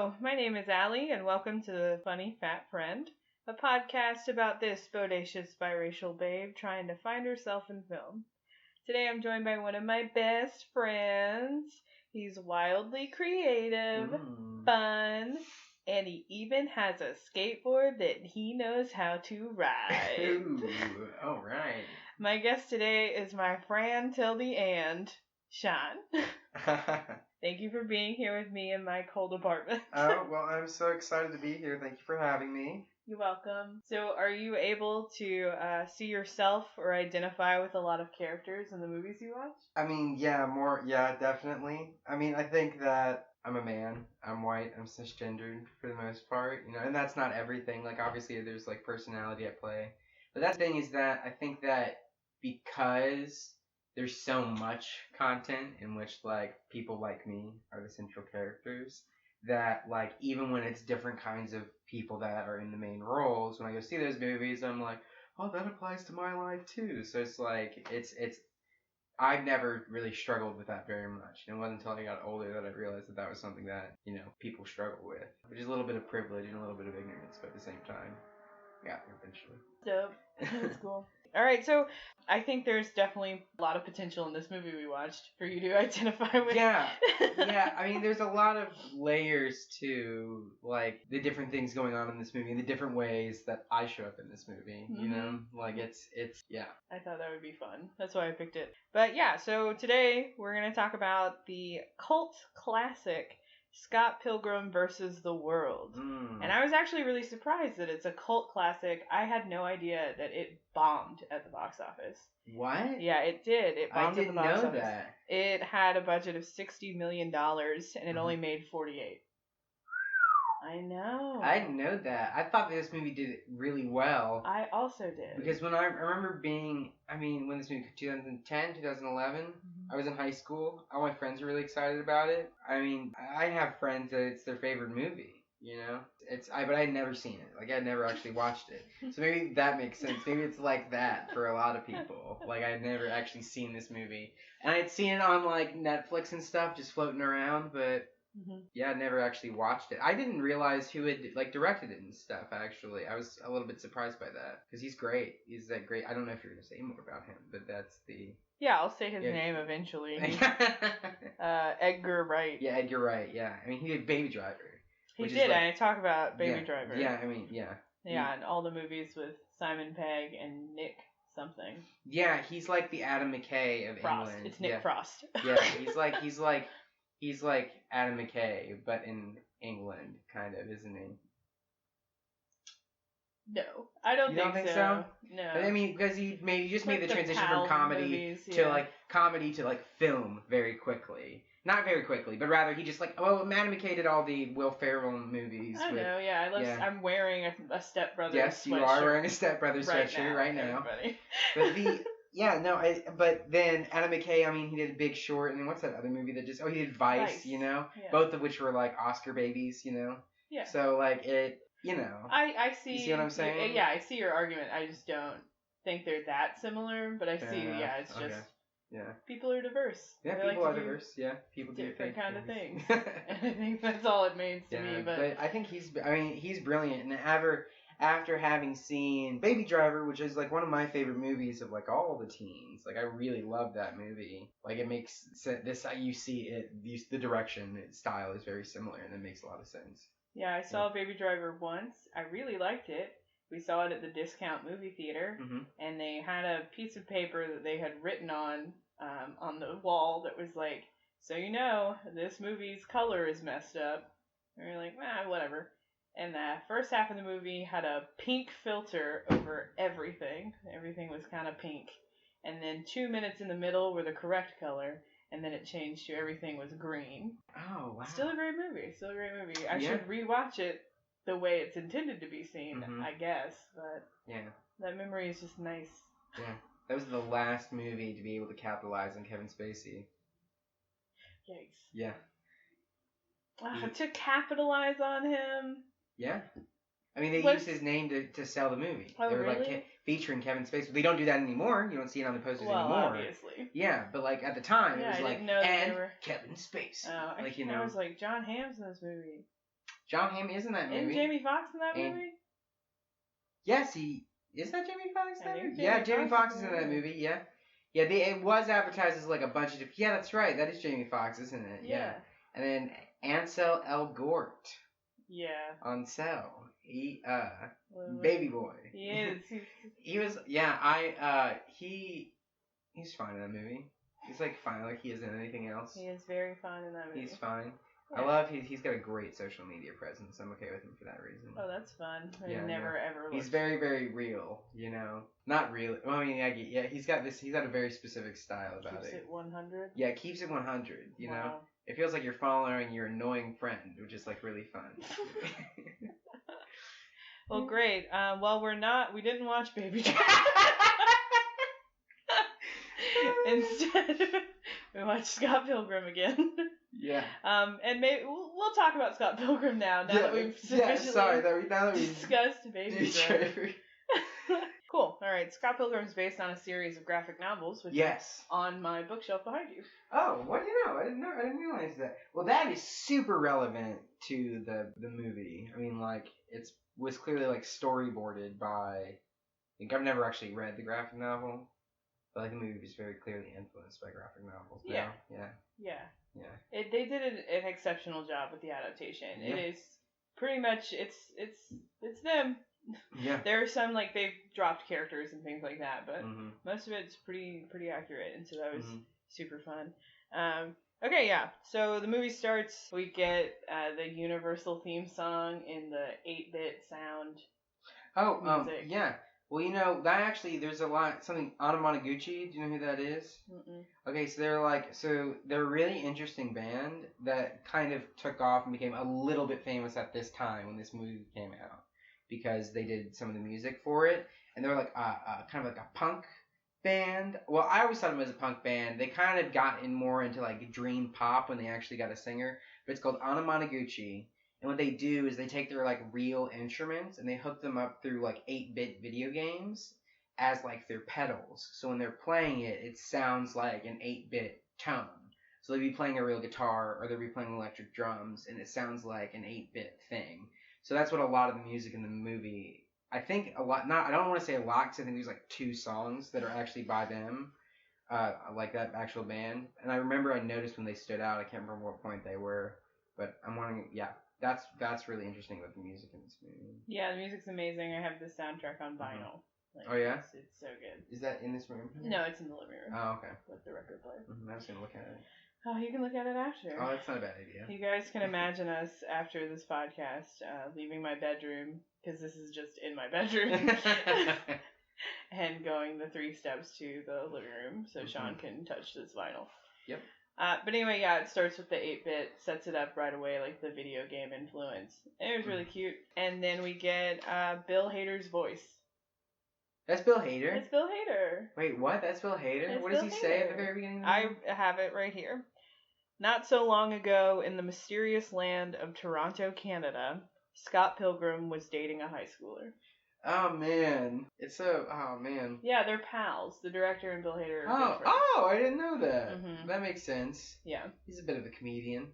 Hello, my name is Allie, and welcome to The Funny Fat Friend, a podcast about this bodacious biracial babe trying to find herself in film. Today I'm joined by one of my best friends. He's wildly creative, fun, and he even has a skateboard that he knows how to ride. Ooh, all right. My guest today is my friend till the end, Sean. Thank you for being here with me in my cold apartment. Oh, well, I'm so excited to be here. Thank you for having me. You're welcome. So are you able to see yourself or identify with a lot of characters in the movies you watch? I mean, yeah, definitely. I mean, I think that I'm a man. I'm white. I'm cisgendered for the most part, and that's not everything. Like, obviously, there's, like, personality at play. But that thing is that I think that because there's so much content in which, like, people like me are the central characters that, like, even when it's different kinds of people that are in the main roles, when I go see those movies, I'm like, oh, that applies to my life too. So it's like, I've never really struggled with that very much. And it wasn't until I got older that I realized that that was something that, people struggle with. Which is a little bit of privilege and a little bit of ignorance, but at the same time, yeah, eventually. Dope. That's cool. All right, so I think there's definitely a lot of potential in this movie we watched for you to identify with. Yeah. I mean, there's a lot of layers to, like, the different things going on in this movie and the different ways that I show up in this movie, Like, it's, yeah. I thought that would be fun. That's why I picked it. But yeah, so today we're going to talk about the cult classic Scott Pilgrim versus the World. And I was actually really surprised that it's a cult classic. I had no idea that it bombed at the box office. What? Yeah, it did. It bombed at the box office. I didn't know that. It had a budget of $60 million, and it only made 48. I know. I didn't know that. I thought this movie did really well. I also did. Because when I remember when this movie, 2010, 2011, I was in high school. All my friends were really excited about it. I mean, I have friends that it's their favorite movie, but I'd never seen it. Like, I'd never actually watched it. So maybe that makes sense. Maybe it's like that for a lot of people. Like, I'd never actually seen this movie. And I'd seen it on, like, Netflix and stuff, just floating around, but yeah, I never actually watched it. I didn't realize who had, like, directed it and stuff, actually. I was a little bit surprised by that. Because he's great. He's that great. I don't know if you're going to say more about him, but that's the... Yeah, I'll say his name eventually. Edgar Wright. Yeah, Edgar Wright, yeah. I mean, he did Baby Driver. He did, I talk about Baby Driver. Yeah, I mean, yeah. Yeah, and all the movies with Simon Pegg and Nick something. Yeah, he's like the Adam McKay of Frost. England. It's Nick Frost. Yeah, he's like Adam McKay, but in England, kind of, isn't he? No, I don't think so. No, I mean, because he just made the transition from comedy to film very quickly. Not very quickly, but rather he just Adam McKay did all the Will Ferrell movies. I know, yeah. I'm wearing a Step Brothers. Yes, you are wearing a Step Brothers sweatshirt right now. But then Adam McKay, I mean, he did Big Short, and then what's that other movie that he did Vice, Yeah. Both of which were like Oscar babies, Yeah. So it. I see. You see what I'm saying? Yeah, I see your argument. I just don't think they're that similar, but I see. It's just people are diverse. Yeah, they people are diverse. Yeah, people do different kind of things. And I think that's all it means to me. But I think he's brilliant. And after having seen Baby Driver, which is like one of my favorite movies of like all the teens, like I really love that movie. Like it makes sense. You see it. The direction, style is very similar, and it makes a lot of sense. Yeah, I saw Baby Driver once. I really liked it. We saw it at the Discount Movie Theater, and they had a piece of paper that they had written on the wall that was like, so this movie's color is messed up. And we were like, whatever. And the first half of the movie had a pink filter over everything. Everything was kind of pink. And then 2 minutes in the middle were the correct color. And then it changed to everything was green. Oh, wow. Still a great movie. I should rewatch it the way it's intended to be seen, I guess. But that memory is just nice. Yeah. That was the last movie to be able to capitalize on Kevin Spacey. Yikes. Yeah. To capitalize on him? Yeah. I mean, they used his name to sell the movie. Oh, they were really? Featuring Kevin Spacey. They don't do that anymore. You don't see it on the posters anymore. Obviously. Yeah, but at the time, it was I didn't know that Kevin Spacey. I was like, John Hamm's in this movie. John Hamm is in that movie. Isn't Jamie Foxx in that movie? Yes, is that Jamie Foxx in that movie? Yeah, Jamie Foxx is in that movie, yeah. Yeah, it was advertised as like a bunch of different... Yeah, that's right. That is Jamie Foxx, isn't it? Yeah. And then Ansel Elgort. Yeah. On Cell. Baby boy. He is. He was... he's fine in that movie. He's like fine, like he isn't anything else. He is very fine in that movie. He's fine. Yeah. I love he's got a great social media presence. I'm okay with him for that reason. Oh, that's fun. Ever. He's very, very real. Not real. Well, I mean, he's got a very specific style about it. Keeps it 100. Yeah, it keeps it 100. You know, it feels like you're following your annoying friend, which is like really fun. Well, great. We didn't watch Baby Driver. Instead, we watched Scott Pilgrim again. Yeah. And maybe we'll talk about Scott Pilgrim now that we've sufficiently discussed Baby Driver. Cool. All right. Scott Pilgrim is based on a series of graphic novels, which is on my bookshelf behind you. Oh, what do you know? I didn't realize that. Well, that is super relevant to the movie. I mean, like was clearly like storyboarded by. Like, I've never actually read the graphic novel. But like the movie was very clearly influenced by graphic novels. Yeah. Yeah. They did an exceptional job with the adaptation. Yeah. It is pretty much it's them. Yeah. There are some like they've dropped characters and things like that, but most of it's pretty accurate, and so that was super fun. Okay, yeah. So the movie starts. We get the Universal theme song in the 8-bit sound. Music. Yeah. Well, that actually, there's something, Anamanaguchi, do you know who that is? Mm-mm. Okay, so they're a really interesting band that kind of took off and became a little bit famous at this time when this movie came out, because they did some of the music for it, and they were like kind of like a punk band. Well, I always thought of them as a punk band. They kind of got more into like dream pop when they actually got a singer, but it's called Anamanaguchi. And what they do is they take their like real instruments and they hook them up through like 8-bit video games as like their pedals. So when they're playing it, it sounds like an 8-bit tone. So they'll be playing a real guitar or they'll be playing electric drums and it sounds like an 8-bit thing. So that's what a lot of the music in the movie, I think a lot, I don't want to say a lot because I think there's like 2 songs that are actually by them, like that actual band. And I remember I noticed when they stood out, I can't remember what point they were, but I'm wondering, That's really interesting about the music in this movie. Yeah, the music's amazing. I have the soundtrack on vinyl. Like, oh yeah? It's so good. Is that in this room? No, it's in the living room. Oh, okay. With the record player. I was going to look at it. Oh, you can look at it after. Oh, that's not a bad idea. You guys can imagine us after this podcast leaving my bedroom, because this is just in my bedroom, and going the 3 steps to the living room so Sean can touch this vinyl. Yep. But anyway, it starts with the 8-bit, sets it up right away, like the video game influence. And it was really cute. And then we get Bill Hader's voice. That's Bill Hader? It's Bill Hader. Wait, what? That's Bill Hader? What does he say at the very beginning of the movie? I have it right here. Not so long ago, in the mysterious land of Toronto, Canada, Scott Pilgrim was dating a high schooler. Oh, man. Oh, man. Yeah, they're pals. The director and Bill Hader are good friends. Oh, I didn't know that. Mm-hmm. That makes sense. Yeah. He's a bit of a comedian.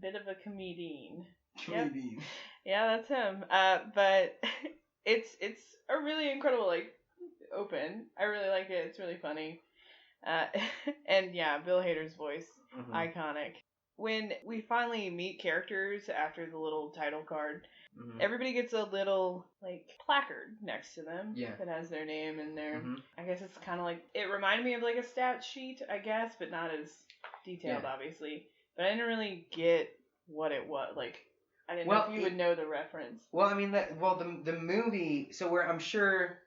Bit of a comedian. Comedian. Yep. Yeah, that's him. But it's a really incredible, like, open. I really like it. It's really funny. And yeah, Bill Hader's voice. Iconic. When we finally meet characters after the little title card, everybody gets a little, like, placard next to them that has their name and their, I guess it's kind of like, it reminded me of, like, a stat sheet, I guess, but not as detailed, obviously. But I didn't really get what it was, like, I didn't know if you would know the reference. Well, I mean, the movie, so I'm sure,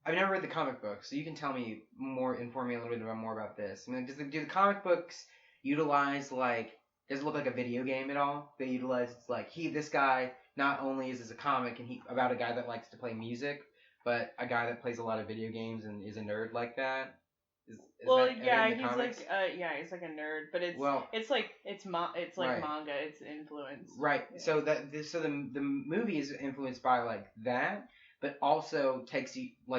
I've never read the comic book, so you can inform me a little bit more about this. I mean, do the comic books utilize, like, does it look like a video game at all? They utilize, it's like, this guy, not only is this a comic and about a guy that likes to play music, but a guy that plays a lot of video games and is a nerd like that. Is he's like a nerd, but it's manga, it's influenced. Right. Yeah. So the movie is influenced by like that, but also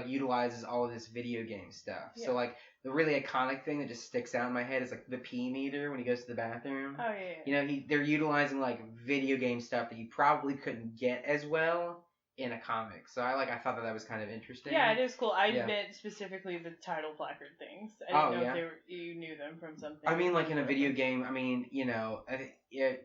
utilizes all of this video game stuff. Yeah. So like the really iconic thing that just sticks out in my head is like the pee meter when he goes to the bathroom. Oh yeah. You know, they're utilizing like video game stuff that you probably couldn't get as well in a comic. So I thought that was kind of interesting. Yeah, it is cool. I meant specifically the title placard things. I didn't know if you knew them from something. I mean, like in a video game, I mean, you know,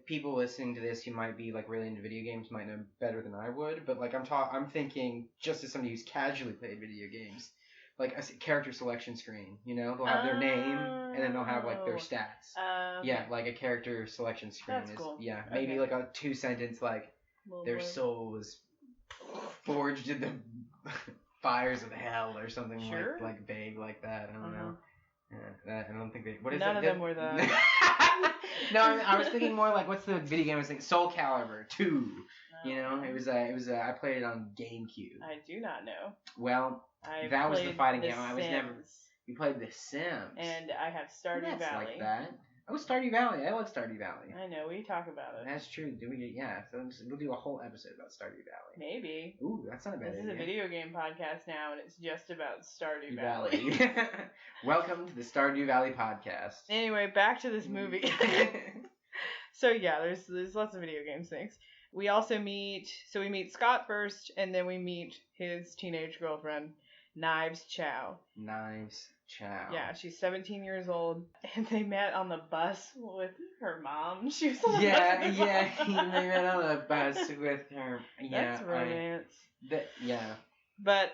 people listening to this who might be like really into video games might know better than I would, but like I'm thinking just as somebody who's casually played video games, like a character selection screen, you know, they'll have their name and then they'll have like their stats. Okay. Yeah, like a character selection screen. That's cool. Yeah, maybe like a 2-sentence like their soul was forged in the fires of hell or something like vague like that. I don't know. Yeah, I don't think they. What is None it? of them were the. No, I was thinking more like what's the video game I was thinking? Soul Calibur 2. You know, it was I played it on GameCube. I do not know. Well, that was the fighting game. I was never. You played The Sims. And I have Stardew Valley. Like that. Oh, Stardew Valley. I love Stardew Valley. I know, we talk about it. That's true. So we'll do a whole episode about Stardew Valley. Maybe. Ooh, that's not a bad idea. This is a video game podcast now, and it's just about Stardew Valley. Welcome to the Stardew Valley podcast. Anyway, back to this movie. So yeah, there's lots of video games things. We also meet Scott first, and then we meet his teenage girlfriend, Knives Chow. Knives Chow. Yeah, she's 17 years old, and they met on the bus with her mom. She was on the bus. They met on the bus with her. Yeah, that's romance. Yeah. But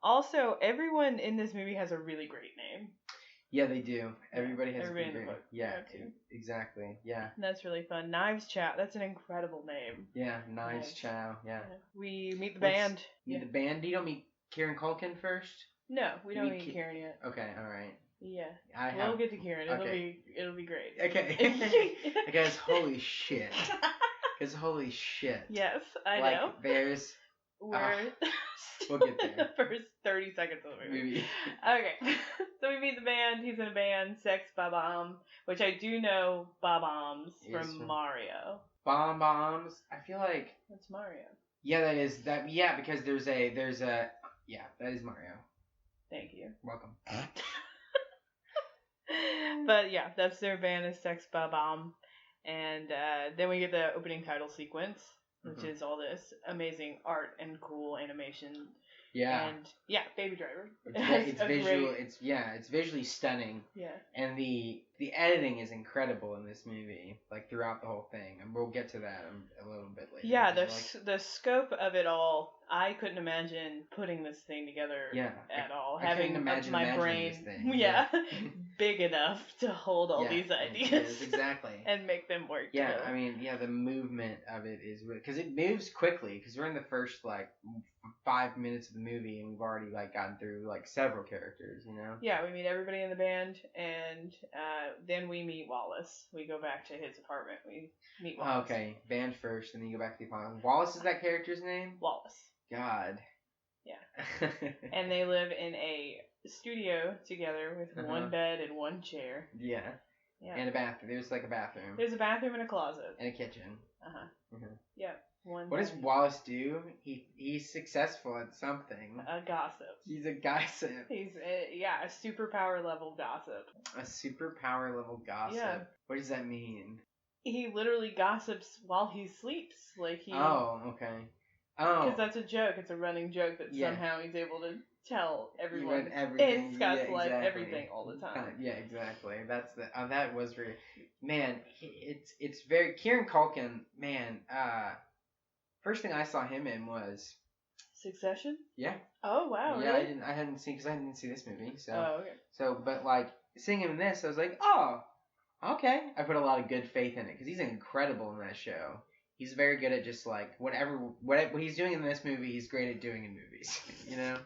also, everyone in this movie has a really great name. Yeah, they do. Everybody has a great name. Yeah, exactly. Yeah. That's really fun. Knives Chow. That's an incredible name. Yeah, Knives Chow. Yeah. We meet the band. Meet the band. You don't meet Kieran Culkin first? No, we don't meet Kieran yet. Okay, all right. Yeah. We'll get to Kieran. It'll be great. Okay. Because holy shit. Yes, I know. There's. We'll get there. The first 30 seconds of the movie. Okay. So we meet the band. He's in a band, Sex Bob-Omb, which I do know Bob-Ombs from Mario. Bombs. I feel like. That's Mario. Yeah, that is that. Yeah, because there's a. Yeah, that is Mario. Thank you. Welcome. But yeah, that's their band is Sex Bob-Omb. And then we get the opening title sequence, which is all this amazing art and cool animation. Yeah. And yeah, Baby Driver. It's visual. It's visually stunning. Yeah. And the editing is incredible in this movie, like throughout the whole thing. And we'll get to that a little bit later. Yeah, the scope of it all. I couldn't imagine putting this thing together at all. Having my brain, this thing. big enough to hold all these ideas. Exactly. And make them work. Yeah, together. I mean, the movement of it is really because it moves quickly. Because we're in the first 5 minutes of the movie, and we've already gotten through several characters. You know. Yeah, we meet everybody in the band, and then we meet Wallace. We go back to his apartment. We meet Wallace. Oh, okay, band first, and then you go back to the apartment. Wallace is that character's name? Wallace. God. Yeah. And they live in a studio together with one bed and one chair. Yeah. And a bathroom. There's a bathroom. There's a bathroom and a closet. And a kitchen. Yeah. What does Wallace do? He's successful at something. A gossip. He's a gossip. He's a superpower level gossip. A superpower level gossip. Yeah. What does that mean? He literally gossips while he sleeps. Oh, okay. Oh. Because that's a joke. It's a running joke that somehow he's able to tell everyone everything. in Scott's life everything all the time. Yeah, exactly. That's that was very. Man, it's very Kieran Culkin. Man, first thing I saw him in was Succession. Yeah. Oh wow. Yeah, really? I hadn't seen because I didn't see this movie. So. Oh okay. So, but seeing him in this, I was like, oh, okay. I put a lot of good faith in it because he's incredible in that show. He's very good at just what he's doing in this movie, he's great at doing in movies. You know,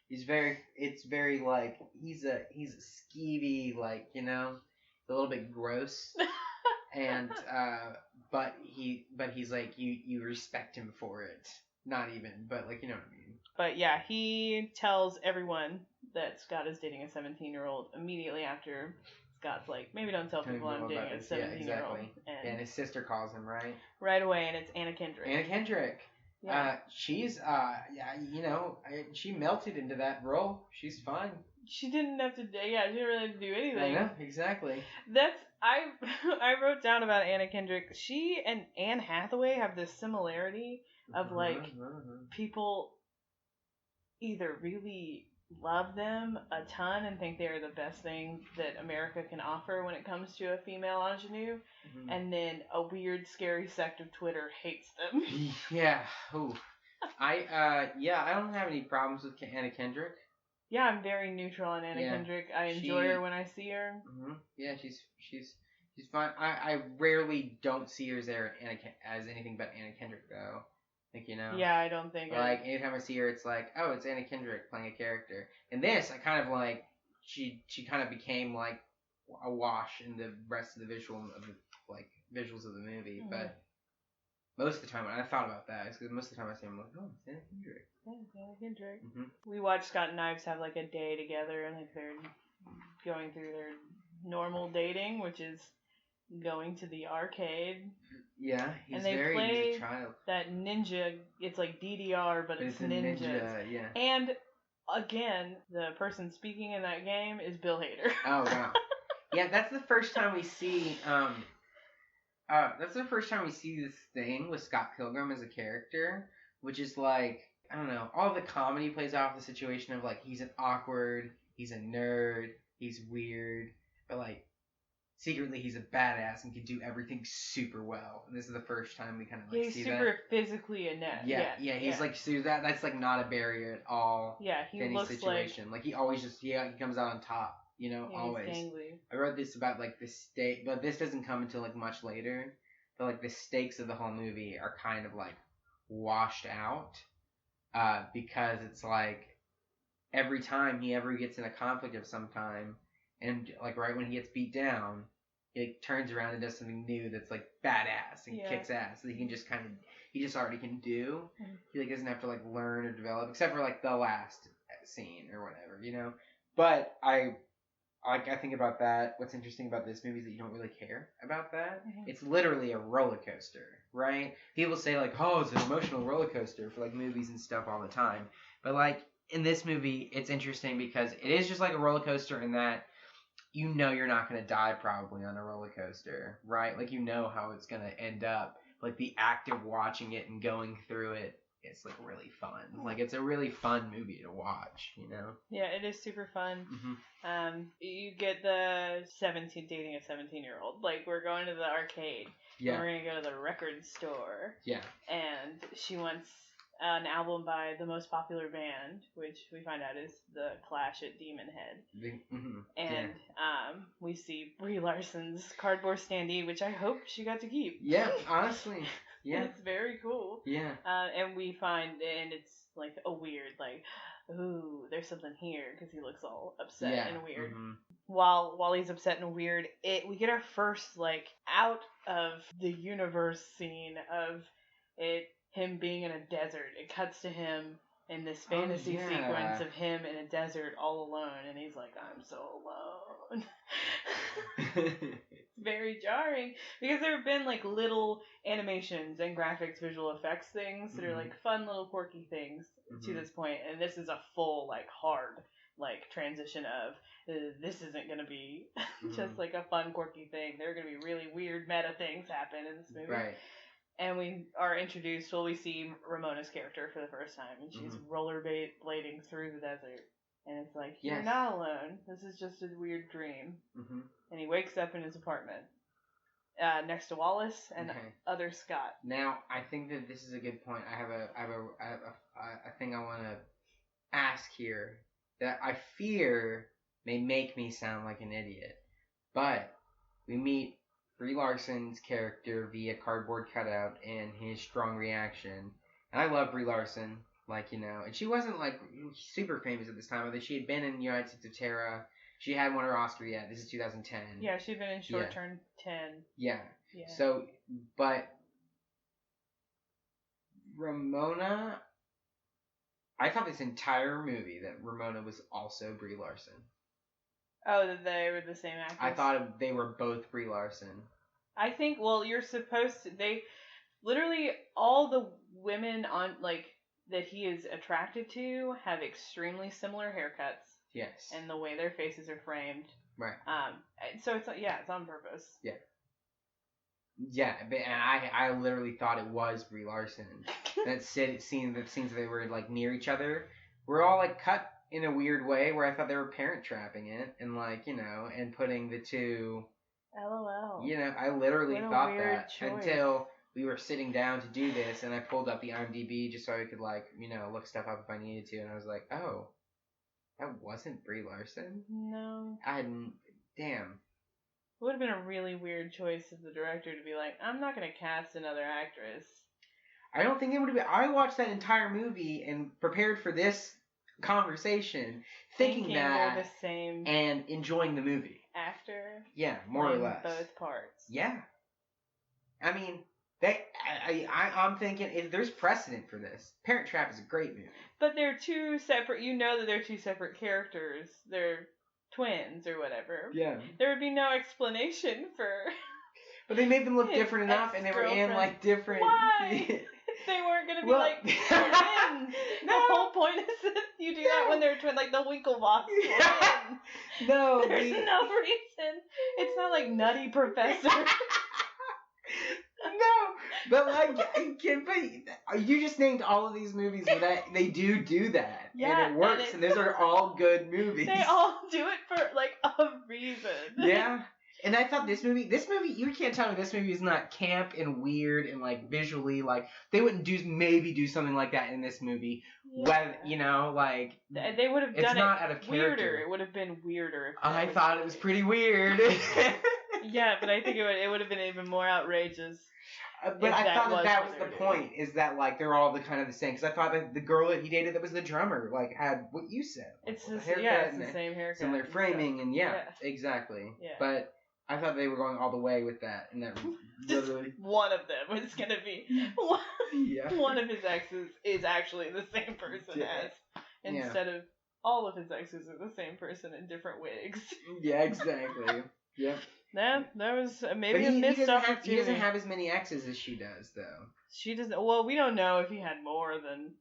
he's a skeevy, he's a little bit gross, and but he's you respect him for it. Not even, but you know what I mean. But yeah, he tells everyone that Scott is dating a 17-year-old immediately after. Scott's maybe don't tell people I'm dating a 17-year-old. Yeah, and his sister calls him, right? Right away, and it's Anna Kendrick. Anna Kendrick. Yeah. She's, she melted into that role. She's fine. She didn't have to. Yeah, she didn't really have to do anything. I know, exactly. I wrote down about Anna Kendrick. She and Anne Hathaway have this similarity of like people either really love them a ton and think they're the best thing that America can offer when it comes to a female ingenue, and then a weird, scary sect of Twitter hates them. Yeah. Ooh. I don't have any problems with Anna Kendrick. Yeah, I'm very neutral on Anna Kendrick. I enjoy her when I see her. Yeah, she's fine. I rarely don't see her as anything but Anna Kendrick though. Like, you know. Yeah, I don't think. Like anytime I see her, it's like, oh, it's Anna Kendrick playing a character. In this, I kind of like she kind of became like a wash in the rest of the visuals of the movie, but. Most of the time, when I thought about that, it's because most of the time I see him like, oh, it's Anna Kendrick. Yeah, it's Anna Kendrick. We watched Scott and Ives have like a day together, and like they're going through their normal dating, which is going to the arcade. Yeah, he's he's a child. That ninja, it's like DDR, but it's ninjas. Ninja, yeah. And again, the person speaking in that game is Bill Hader. Oh wow. Yeah, that's the first time we see this thing with Scott Pilgrim as a character, which is like, I don't know, all the comedy plays off the situation of like, he's an awkward, he's a nerd, he's weird, but like, secretly he's a badass and can do everything super well. And this is the first time we kind of like see that. He's super physically inept. Yeah, he's like, so that's like not a barrier at all. Yeah, he any looks situation. Like he always just, he comes out on top. You know, always. Gangly. I wrote this about like the stake, but this doesn't come until like much later. But like the stakes of the whole movie are kind of like washed out, because it's like every time he ever gets in a conflict of some time, and like right when he gets beat down, he turns around and does something new that's like badass and kicks ass that he just already can do. He like doesn't have to like learn or develop, except for like the last scene or whatever, you know. But I think about that. What's interesting about this movie is that you don't really care about that. It's literally a roller coaster, right? People say like, oh, it's an emotional roller coaster for like movies and stuff all the time. But like in this movie, it's interesting because it is just like a roller coaster in that you know you're not going to die probably on a roller coaster, right? Like you know how it's going to end up. Like the act of watching it and going through it, it's like really fun. Like it's a really fun movie to watch, you know? Yeah, it is super fun. You get the dating a 17-year-old. Like we're going to the arcade. Yeah. And we're gonna go to the record store. Yeah. And she wants an album by the most popular band, which we find out is the Clash at Demon Head. And we see Brie Larson's cardboard standee, which I hope she got to keep. Yeah, honestly. Yeah. It's very cool. Yeah. And we find, and it's like a weird, like, ooh, there's something here, because he looks all upset and weird. While he's upset and weird, we get our first, like, out of the universe scene of him being in a desert. It cuts to him in this fantasy sequence of him in a desert all alone, and he's like, I'm so alone. It's very jarring, because there have been like little animations and graphics, visual effects things that are like fun little quirky things to this point, and this is a full like hard like transition of this isn't gonna be just like a fun quirky thing. There are gonna be really weird meta things happen in this movie. Right. And we are introduced, we see Ramona's character for the first time, and she's rollerblading through the desert. And it's like, you're not alone. This is just a weird dream. And he wakes up in his apartment next to Wallace and other Scott. Now, I think that this is a good point. I have a thing I want to ask here that I fear may make me sound like an idiot. But we meet Brie Larson's character via cardboard cutout and his strong reaction. And I love Brie Larson. Like, you know, and she wasn't, like, super famous at this time. Although she had been in United States of Terra. She hadn't won her Oscar yet. This is 2010. Yeah, she'd been in Short Term 10. Yeah. So, but Ramona, I thought this entire movie that Ramona was also Brie Larson. Oh, that they were the same actress? I thought they were both Brie Larson. I think, well, you're supposed to, literally all the women on, like, that he is attracted to have extremely similar haircuts. Yes. And the way their faces are framed. Right. So it's on purpose. Yeah. Yeah, but I literally thought it was Brie Larson. The scenes that they were like near each other were all like cut in a weird way where I thought they were parent trapping it and like, you know, and putting the two. LOL. You know, I literally thought that choice. Until we were sitting down to do this, and I pulled up the IMDb just so I could like, you know, look stuff up if I needed to, and I was like, oh, that wasn't Brie Larson. No. Damn. It would have been a really weird choice of the director to be like, I'm not going to cast another actress. I don't think it would have been. I watched that entire movie and prepared for this conversation thinking that the same and enjoying the movie. Actor. Yeah, more or less. Both parts. Yeah. I mean, I'm thinking if there's precedent for this. Parent Trap is a great movie. But they're two separate. You know that they're two separate characters. They're twins or whatever. Yeah. There would be no explanation for. But they made them look different enough, and they were in like different. Why? They weren't gonna be like twins. No. The whole point is that you do that when they're twins, like the Winklevoss twins. No. There's no reason. It's not like Nutty Professor. No, but like, but you just named all of these movies where that they do that, yeah, and it works, and those are all good movies. They all do it for like a reason. Yeah, and I thought this movie, you can't tell me this movie is not camp and weird and like visually like they wouldn't do something like that in this movie. Yeah. Whether you know, like they would have done it's not out of character. Weirder. It would have been weirder. If I thought it was pretty weird. Yeah, but I think it would have been even more outrageous. But I thought that was the point, is that, like, they're all kind of the same. Because I thought that the girl that he dated that was the drummer, like, had what you said. It's the haircut. It's the same haircut. Similar framing, and exactly. Yeah. But I thought they were going all the way with that. And that literally... one of them was going to be... One of his exes is actually the same person as... Instead of all of his exes are the same person in different wigs. Yeah, exactly. Yep. That was maybe a missed opportunity. He doesn't have as many exes as she does, though. She doesn't. Well, we don't know if he had more than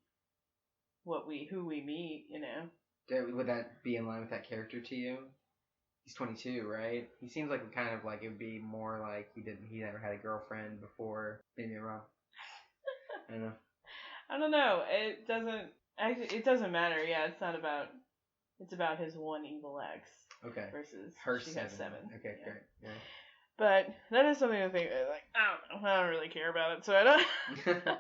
who we meet. You know. Would that be in line with that character to you? He's 22, right? He seems like it would be more like he never had a girlfriend before. Maybe I'm wrong. I don't know. I don't know. It doesn't matter. Yeah, it's not about. It's about his one evil ex. Okay. Versus her she seven. has 7. Okay, great. Yeah. But that is something to think like, I don't really care about it, so I don't.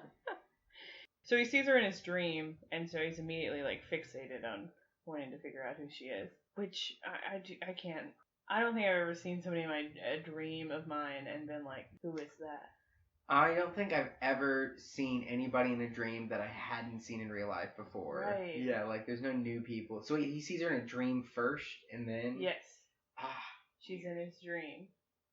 So he sees her in his dream, and so he's immediately like fixated on wanting to figure out who she is. Which I can't. I don't think I've ever seen somebody in a dream of mine and been like, who is that? I don't think I've ever seen anybody in a dream that I hadn't seen in real life before. Right. Yeah, like there's no new people. So he sees her in a dream first, and then... Yes. She's in his dream.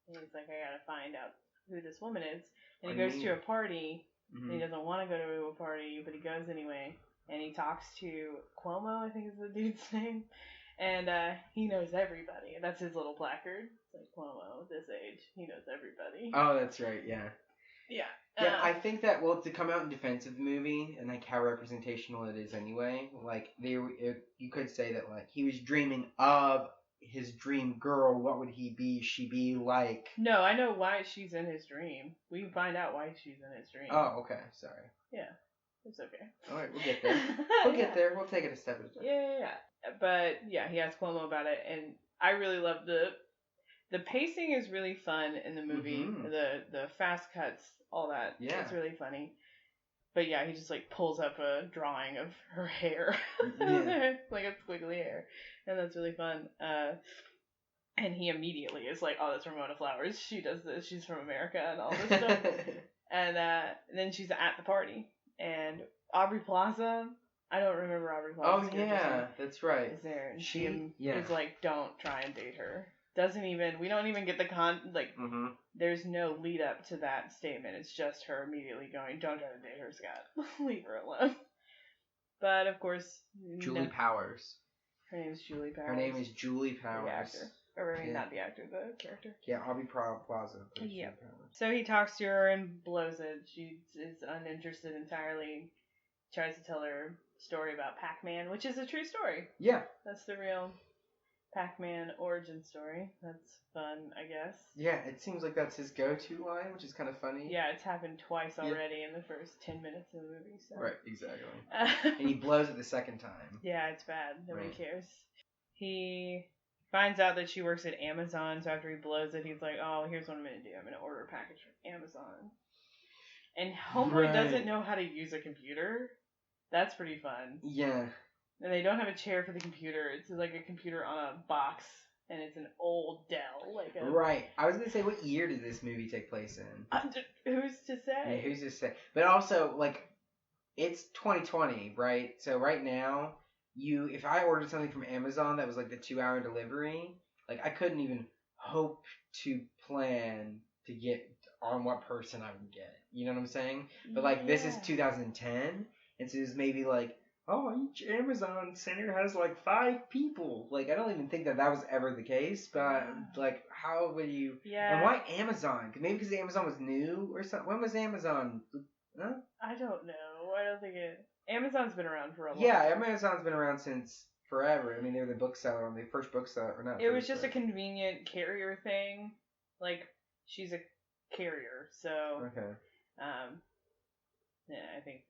And he's like, I gotta find out who this woman is. And he goes to a party, and he doesn't want to go to a party, but he goes anyway. And he talks to Cuomo, I think is the dude's name. And he knows everybody. And that's his little placard. It's like, Cuomo, this age, he knows everybody. Oh, that's right, yeah. Yeah. Yeah, I think that, well, to come out in defense of the movie, and like how representational it is anyway, like, you could say that, like, he was dreaming of his dream girl. What would she be like? No, I know why she's in his dream. We can find out why she's in his dream. Oh, okay, sorry. Yeah, it's okay. Alright, we'll get there. We'll get there. We'll take it a step at a time. Yeah. But, yeah, he asks Cuomo about it, and I really love the pacing is really fun in the movie. Mm-hmm. The fast cuts, all that. Yeah. It's really funny. But yeah, he just like pulls up a drawing of her hair. Yeah. Like a squiggly hair. And that's really fun. And he immediately is like, oh, that's Ramona Flowers. She does this. She's from America and all this stuff. And then she's at the party. And Aubrey Plaza, I don't remember Aubrey Plaza. Oh, yeah, that's right. Is there. And she is like, don't try and date her. We don't even get the there's no lead up to that statement. It's just her immediately going, don't try to date her, Scott. Leave her alone. But, of course... Julie Powers. Her name is Julie Powers. Her name is Julie Powers. The actor. Or, I mean, not the actor, the character. Yeah, Aubrey Plaza. Yeah. So he talks to her and blows it. She is uninterested entirely. Tries to tell her story about Pac-Man, which is a true story. Yeah. That's the real Pac-Man origin story. That's fun, I guess. Yeah, it seems like that's his go-to line, which is kind of funny. Yeah, it's happened twice already in the first 10 minutes of the movie. So. Right, exactly. And he blows it the second time. Yeah, it's bad. Nobody cares. He finds out that she works at Amazon, so after he blows it, he's like, oh, here's what I'm going to do. I'm going to order a package from Amazon. And Homeboy doesn't know how to use a computer. That's pretty fun. Yeah. And they don't have a chair for the computer. It's like a computer on a box, and it's an old Dell. Right. I was going to say, what year did this movie take place in? Who's to say? Yeah, who's to say? But also, like, it's 2020, right? So right now, if I ordered something from Amazon that was like the 2-hour delivery, like, I couldn't even hope to plan to get on what person I would get. You know what I'm saying? But, like, this is 2010, and so it's maybe like, oh, each Amazon center has like 5 people. Like, I don't even think that was ever the case, but, like, how would you... Yeah. And why Amazon? Maybe because Amazon was new or something. When was Amazon? Huh? I don't know. I don't think it... Amazon's been around for a long time. Yeah, Amazon's been around since forever. I mean, they were the bookseller, the first bookseller, or not. It was just a convenient carrier thing. Like, she's a carrier, so... Okay. Yeah, I think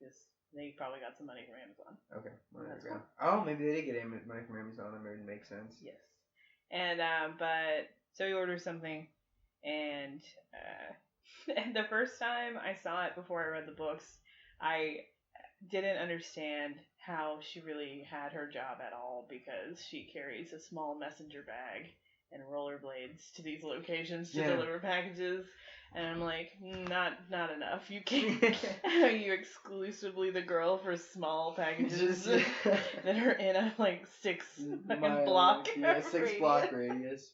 they probably got some money from Amazon. Okay, well, there you go. Oh, maybe they did get money from Amazon. That would make sense. Yes. And, but, so he orders something, and the first time I saw it before I read the books, I didn't understand how she really had her job at all, because she carries a small messenger bag and rollerblades to these locations to deliver packages. And I'm like, not enough. You can't. Are you exclusively the girl for small packages that are in a like 6 block? Yeah, 6 block radius.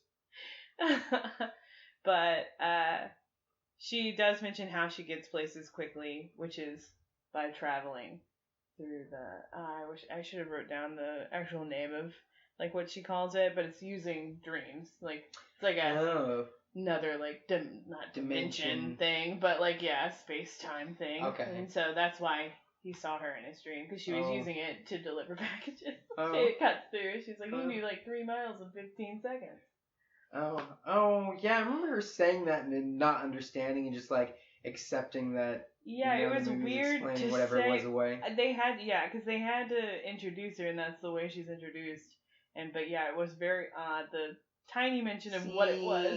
But she does mention how she gets places quickly, which is by traveling through the. I should have wrote down the actual name of like what she calls it, but it's using dreams. Like it's like another like not dimension thing, but like space-time thing. Okay. And so that's why he saw her in his dream, because she was using it to deliver packages. Oh. It cuts through. She's like, you do like 3 miles in 15 seconds. Oh, yeah. I remember her saying that and then not understanding and just like accepting that. Yeah, it was weird to whatever say. It was away. They had because they had to introduce her, and that's the way she's introduced. But yeah, it was very odd. The tiny mention of what it was.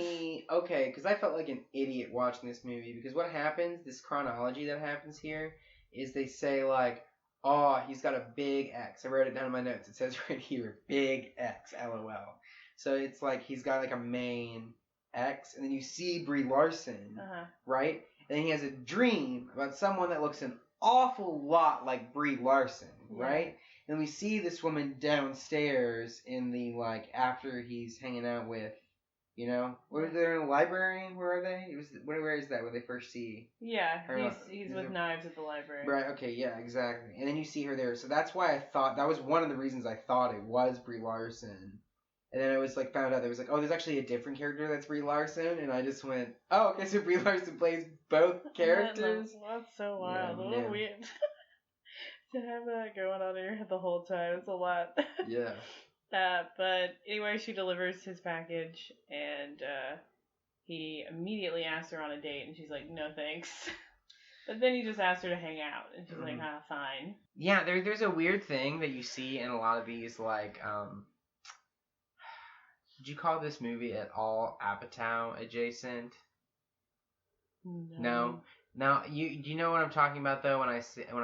Okay, because I felt like an idiot watching this movie, because what happens, this chronology that happens here, is they say like, oh, he's got a big X. I wrote it down in my notes. It says right here, big X, LOL. So it's like he's got like a main X, and then you see Brie Larson, right? And then he has a dream about someone that looks an awful lot like Brie Larson, right? And we see this woman downstairs in the, like, after he's hanging out with, where they're in a library? Where are they? Where is that, where they first see? Yeah, he's with knives at the library. Right, okay, yeah, exactly. And then you see her there. So that's why I thought, that was one of the reasons I thought it was Brie Larson. And then I was, like, found out there was, like, oh, there's actually a different character that's Brie Larson. And I just went, oh, okay, so Brie Larson plays both characters? That's so wild. Yeah, a little weird. To have that going on in your head the whole time, it's a lot. Yeah. But anyway, she delivers his package, and he immediately asks her on a date, and she's like, no thanks. But then he just asks her to hang out, and she's like, fine. Yeah, there's a weird thing that you see in a lot of these, like, did you call this movie at all Apatow adjacent? No? Now, do you know what I'm talking about though when I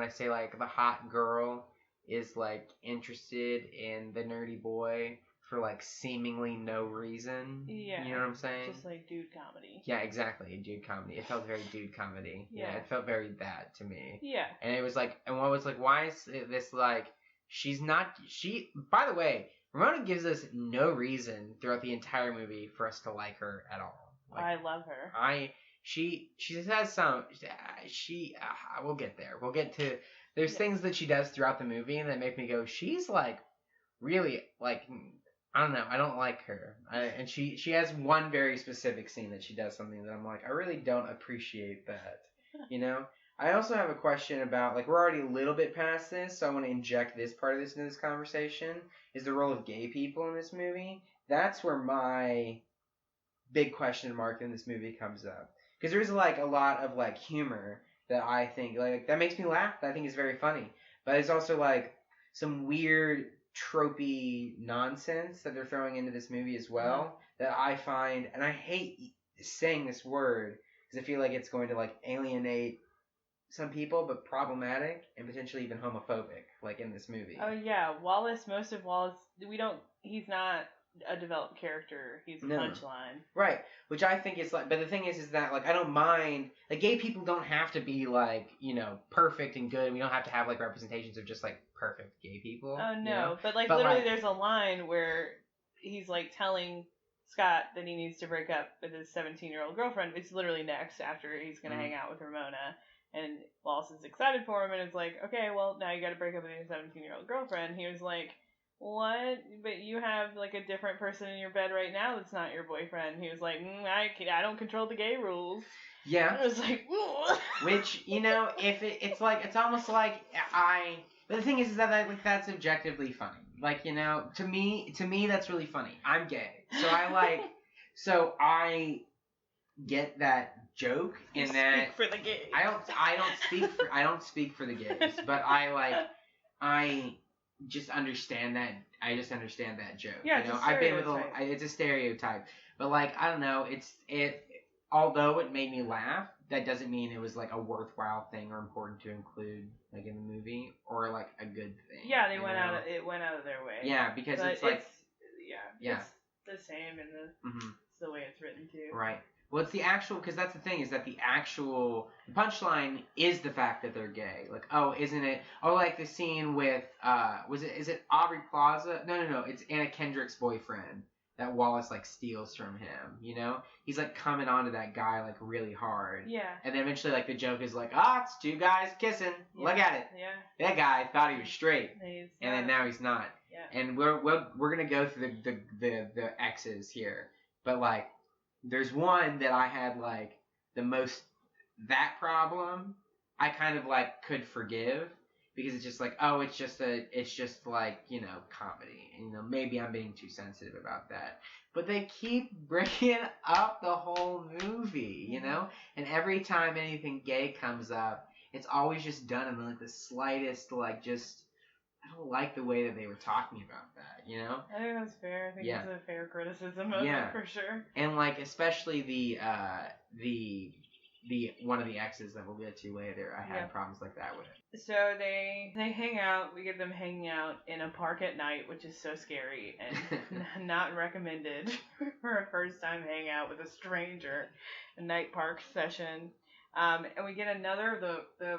say like the hot girl is like interested in the nerdy boy for like seemingly no reason? Yeah. You know what I'm saying? Just like dude comedy. Yeah, exactly, dude comedy. It felt very dude comedy. Yeah, it felt very that to me. Yeah. And it was like, and what was like, why is this like, by the way, Ramona gives us no reason throughout the entire movie for us to like her at all. Like, I love her. She has some, we'll get there. We'll get to, there's things that she does throughout the movie that make me go, she's like, really, like, I don't know, I don't like her. And she has one very specific scene that she does something that I'm like, I really don't appreciate that, I also have a question about, like, we're already a little bit past this, so I want to inject this part of this into this conversation, is the role of gay people in this movie. That's where my big question mark in this movie comes up. Because there's, like, a lot of, like, humor that I think, like, that makes me laugh, that I think is very funny. But it's also, like, some weird, tropey nonsense that they're throwing into this movie as well, that I find, and I hate saying this word, because I feel like it's going to, like, alienate some people, but problematic and potentially even homophobic, like in this movie. Oh yeah, most of Wallace, he's not a developed character, he's a punchline. Right, which I think is like, but the thing is that, like, I don't mind, like, gay people don't have to be, like, you know, perfect and good, we don't have to have, like, representations of just, like, perfect gay people. Oh no, you know? but literally there's a line where he's, like, telling Scott that he needs to break up with his 17-year-old girlfriend. It's literally next after he's gonna hang out with Ramona. And Wallace is excited for him, and it's like, okay, well, now you gotta break up with your 17-year-old girlfriend. He was like, what? But you have, like, a different person in your bed right now that's not your boyfriend. He was like, I don't control the gay rules. Yeah. I was like, ooh. Which, you know, if it's like, it's almost like but the thing is that, like, that's objectively funny. Like, you know, to me, that's really funny. I'm gay. So I get that joke in that speak for the gays. I don't speak for the gays, but I just understand that. I just understand that joke. Yeah, you know, I've been with it's a stereotype, but, like, I don't know. Although it made me laugh, that doesn't mean it was, like, a worthwhile thing or important to include, like, in the movie, or, like, a good thing. Yeah, it went out of their way. Yeah, because but it's like it's the same, and it's the way it's written too. Right. Well, it's the actual, because that's the thing, is that the actual punchline is the fact that they're gay. Like, oh, isn't it? Oh, like the scene with, is it Aubrey Plaza? No, it's Anna Kendrick's boyfriend that Wallace, like, steals from him, you know? He's, like, coming onto that guy, like, really hard. Yeah. And then eventually, like, the joke is like, it's two guys kissing. Yeah. Look at it. Yeah. That guy thought he was straight. And then now he's not. Yeah. And we're going to go through the X's here. But, like, there's one that I had, like, the most, that problem, I kind of, like, could forgive, because it's just like, oh, it's just like, you know, comedy, and, you know, maybe I'm being too sensitive about that, but they keep bringing up the whole movie, you know, and every time anything gay comes up, it's always just done in, like, the slightest, like, just, I don't like the way that they were talking about that, you know? I think that's fair. I think it's a fair criticism of it, for sure. And, like, especially the one of the exes that we'll get to later, I had problems like that with. So they hang out. We get them hanging out in a park at night, which is so scary and not recommended for a first time hangout with a stranger, a night park session. And we get another the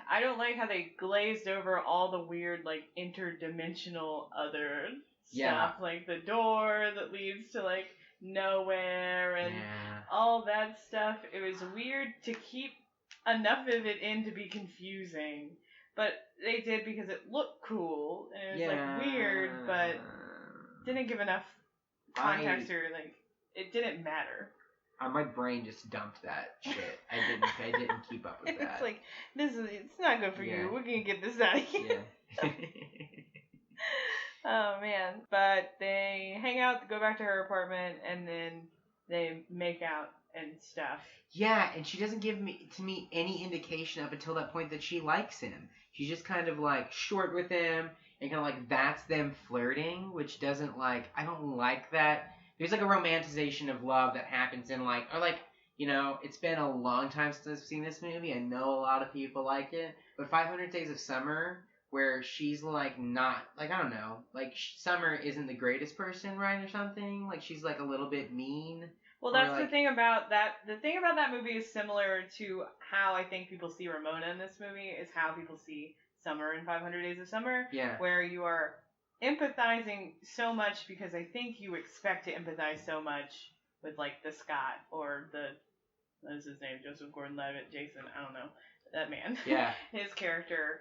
I don't like how they glazed over all the weird, like, interdimensional other stuff, like the door that leads to, like, nowhere and all that stuff. It was weird to keep enough of it in to be confusing, but they did because it looked cool, and it was like weird, but didn't give enough context or, like, it didn't matter. My brain just dumped that shit. I didn't keep up with that. It's like, it's not good for you. We're gonna get this out of here. Yeah. Oh man. But they hang out, go back to her apartment, and then they make out and stuff. Yeah, and she doesn't give me any indication up until that point that she likes him. She's just kind of, like, short with him, and kind of like that's them flirting, which doesn't, like, I don't like that. There's, like, a romanticization of love that happens in, like, or, like, you know, it's been a long time since I've seen this movie. I know a lot of people like it. But 500 Days of Summer, where she's, like, not, like, I don't know, like, Summer isn't the greatest person, right, or something? Like, she's, like, a little bit mean. Well, that's like, the thing about that. The thing about that movie is similar to how I think people see Ramona in this movie, is how people see Summer in 500 Days of Summer. Yeah. Where you are empathizing so much because I think you expect to empathize so much with, like, the Scott or what is his name? Joseph Gordon-Levitt, Jason, I don't know, that man. Yeah. His character,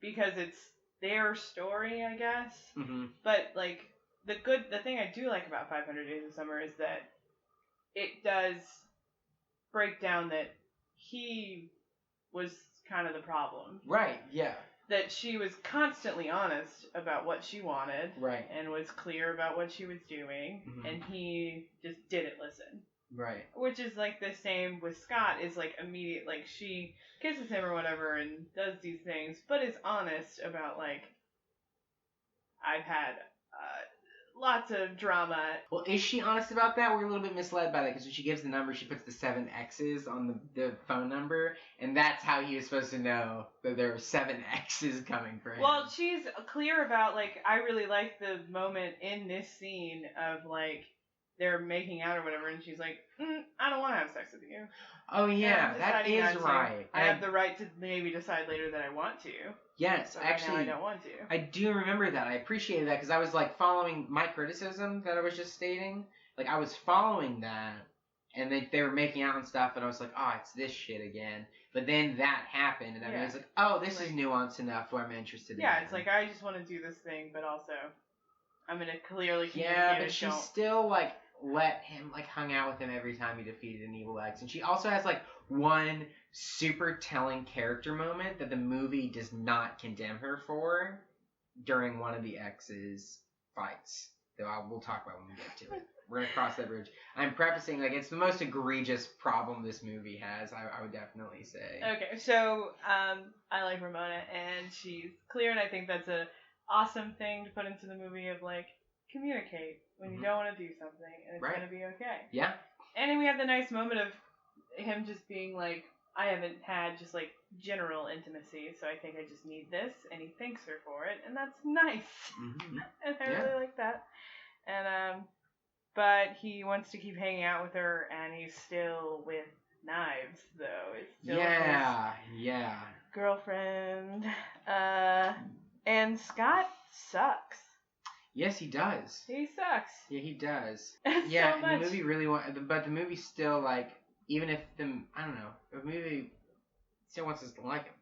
because it's their story, I guess. Mm-hmm. But, like, the thing I do like about 500 Days of Summer is that it does break down that he was kind of the problem. Right, yeah. That she was constantly honest about what she wanted. Right. And was clear about what she was doing. Mm-hmm. And he just didn't listen. Right. Which is like the same with Scott, is like immediate, like she kisses him or whatever and does these things, but is honest about like, I've had lots of drama. Well, is she honest about that? We're a little bit misled by that, because when she gives the number, she puts the 7 X's on the phone number, and that's how he was supposed to know that there were 7 X's coming for him. Well, she's clear about, like, I really like the moment in this scene of, like, they're making out or whatever, and she's like, I don't want to have sex with you. Oh, yeah, that is right. I have the right to maybe decide later that I want to. Yes, but actually, right now I don't want to. I do remember that. I appreciated that, because I was, like, following my criticism that I was just stating. Like, I was following that, and they were making out and stuff, and I was like, oh, it's this shit again. But then that happened, and I was like, oh, this is nuanced enough where I'm interested in it. Yeah, it's like, I just want to do this thing, but also, I'm going to clearly communicate. Yeah, but she still, like, let him, like, hung out with him every time he defeated an evil X. And she also has, like, one super telling character moment that the movie does not condemn her for during one of the X's fights. That we'll talk about when we get to it. We're going to cross that bridge. I'm prefacing, like, it's the most egregious problem this movie has, I would definitely say. Okay, so, I like Ramona, and she's clear, and I think that's a awesome thing to put into the movie of, like, communicate when you don't want to do something, and it's going to be okay. Yeah. And then we have the nice moment of him just being like, I haven't had just, like, general intimacy, so I think I just need this, and he thanks her for it, and that's nice. Mm-hmm. And I really like that. And, but he wants to keep hanging out with her, and he's still with Knives, though. It's still his girlfriend. And Scott sucks. Yes, he does. He sucks. Yeah, he does. Yeah, so much. The movie really but the movie still, like, even if the movie still wants us to like him.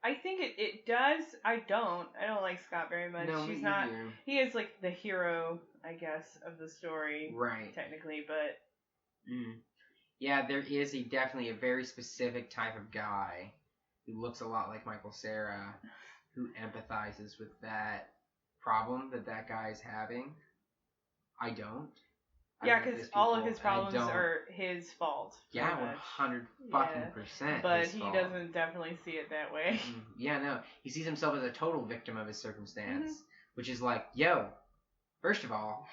I think it does. I don't like Scott very much. No, he's not. He is like the hero, I guess, of the story. Right. Technically, but. Yeah, there is definitely a very specific type of guy who looks a lot like Michael Cera, who empathizes with that problem that guy is having. I don't. Yeah, because all of his problems are his fault. Yeah, 100% But he doesn't definitely see it that way. Yeah, no. He sees himself as a total victim of his circumstance, which is like, yo, first of all,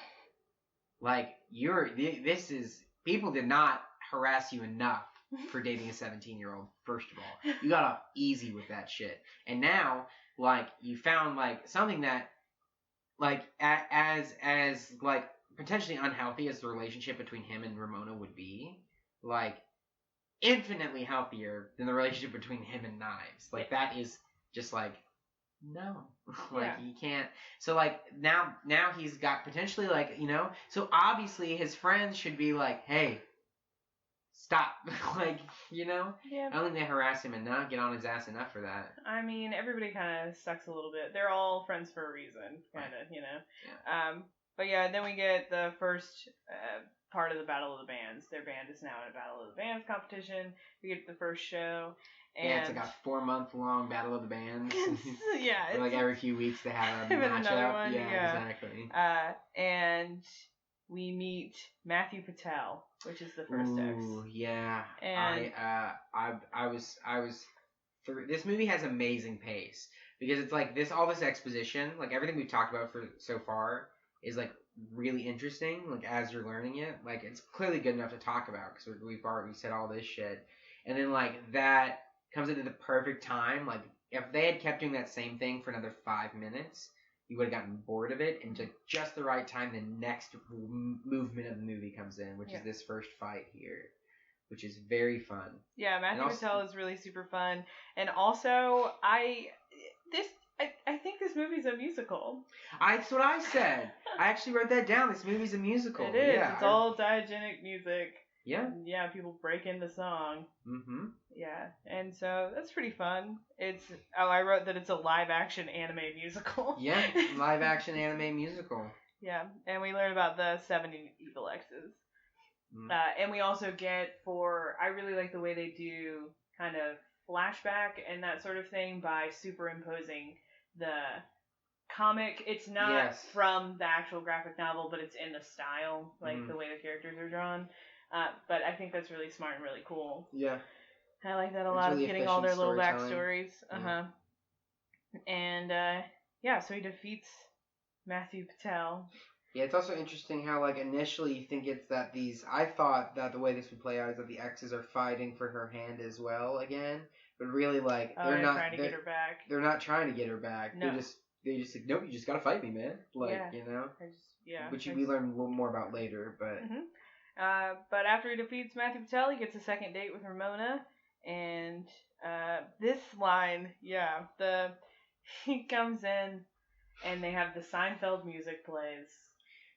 like, people did not harass you enough for dating a 17-year-old, first of all. You got off easy with that shit. And now, like, you found, like, something that, like, as like, potentially unhealthy as the relationship between him and Ramona would be, like, infinitely healthier than the relationship between him and Knives. Like, that is just, like, no. Like, he can't. So, like, now he's got potentially, like, you know, so obviously his friends should be like, hey, stop. Like, you know? Yeah. I don't think they harass him enough, get on his ass enough for that. I mean, everybody kind of sucks a little bit. They're all friends for a reason, kind of, you know? Yeah. But yeah, then we get the first part of the Battle of the Bands. Their band is now in a Battle of the Bands competition. We get the first show. And yeah, it's like a 4-month-long Battle of the Bands. Yeah. Like every few weeks they have a matchup. Another one, yeah, exactly. And we meet Matthew Patel, which is the first X. Ooh, yeah. And I was this movie has amazing pace because it's like all this exposition, like everything we've talked about for so far is like really interesting. Like as you're learning it, like it's clearly good enough to talk about because we've already said all this shit, and then like that comes into the perfect time. Like if they had kept doing that same thing for another 5 minutes, you would have gotten bored of it, and just the right time, the next movement of the movie comes in, which is this first fight here, which is very fun. Yeah, Matthew Patel is really super fun, and also I think this movie's a musical. That's what I said. I actually wrote that down. This movie's a musical. It is. Yeah, it's all diegetic music. Yeah. Yeah, people break into song. Mm-hmm. Yeah, and so that's pretty fun. I wrote that it's a live-action anime musical. Yeah, live-action anime musical. Yeah, and we learn about the 70 evil X's. And we also get I really like the way they do kind of flashback and that sort of thing by superimposing the comic. It's not from the actual graphic novel, but it's in the style, like the way the characters are drawn. But I think that's really smart and really cool. Yeah. I like that a lot, really, of getting all their little backstories. And so he defeats Matthew Patel. Yeah, it's also interesting how, like, initially you think it's that I thought that the way this would play out is that the X's are fighting for her hand as well again, but really, like, they're not trying to get her back. They're not trying to get her back. No. They just like, nope, you just gotta fight me, man. Like, you know? Which we learn a little more about later, but... But after he defeats Matthew Patel, he gets a second date with Ramona, and this line, he comes in, and they have the Seinfeld music plays.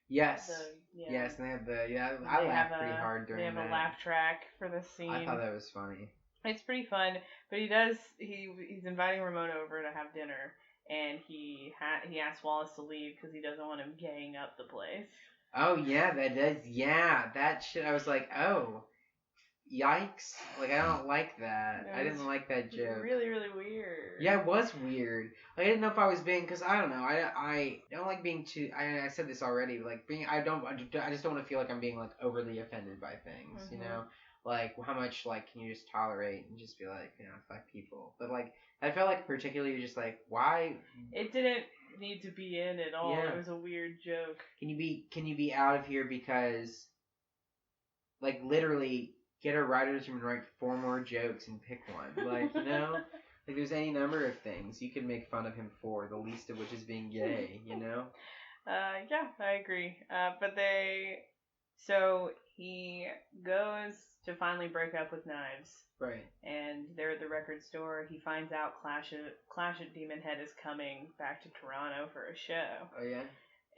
Yes. Yes, and they have I laughed pretty hard during that. They have a laugh track for this scene. I thought that was funny. It's pretty fun, but he's inviting Ramona over to have dinner, and he asks Wallace to leave because he doesn't want him gaying up the place. Oh, yeah, that shit, I was like, oh, yikes. Like, I don't like that. I didn't like that joke. Really, really weird. Yeah, it was weird. Like, I didn't know if I was being, because I don't know, I don't like being too, I said this already, like, I just don't want to feel like I'm being, like, overly offended by things, you know? Like, how much, like, can you just tolerate and just be like, you know, fuck people? But, like, I felt like particularly just like, why? It didn't need to be in at all. Yeah. It was a weird joke. Can you be out of here because, like, literally get a writer's room and write 4 more jokes and pick one. Like, you know? Like, there's any number of things you can make fun of him for, the least of which is being gay, you know? Yeah, I agree. So he goes to finally break up with Knives. Right. And they're at the record store. He finds out Clash at Demon Head is coming back to Toronto for a show. Oh, yeah?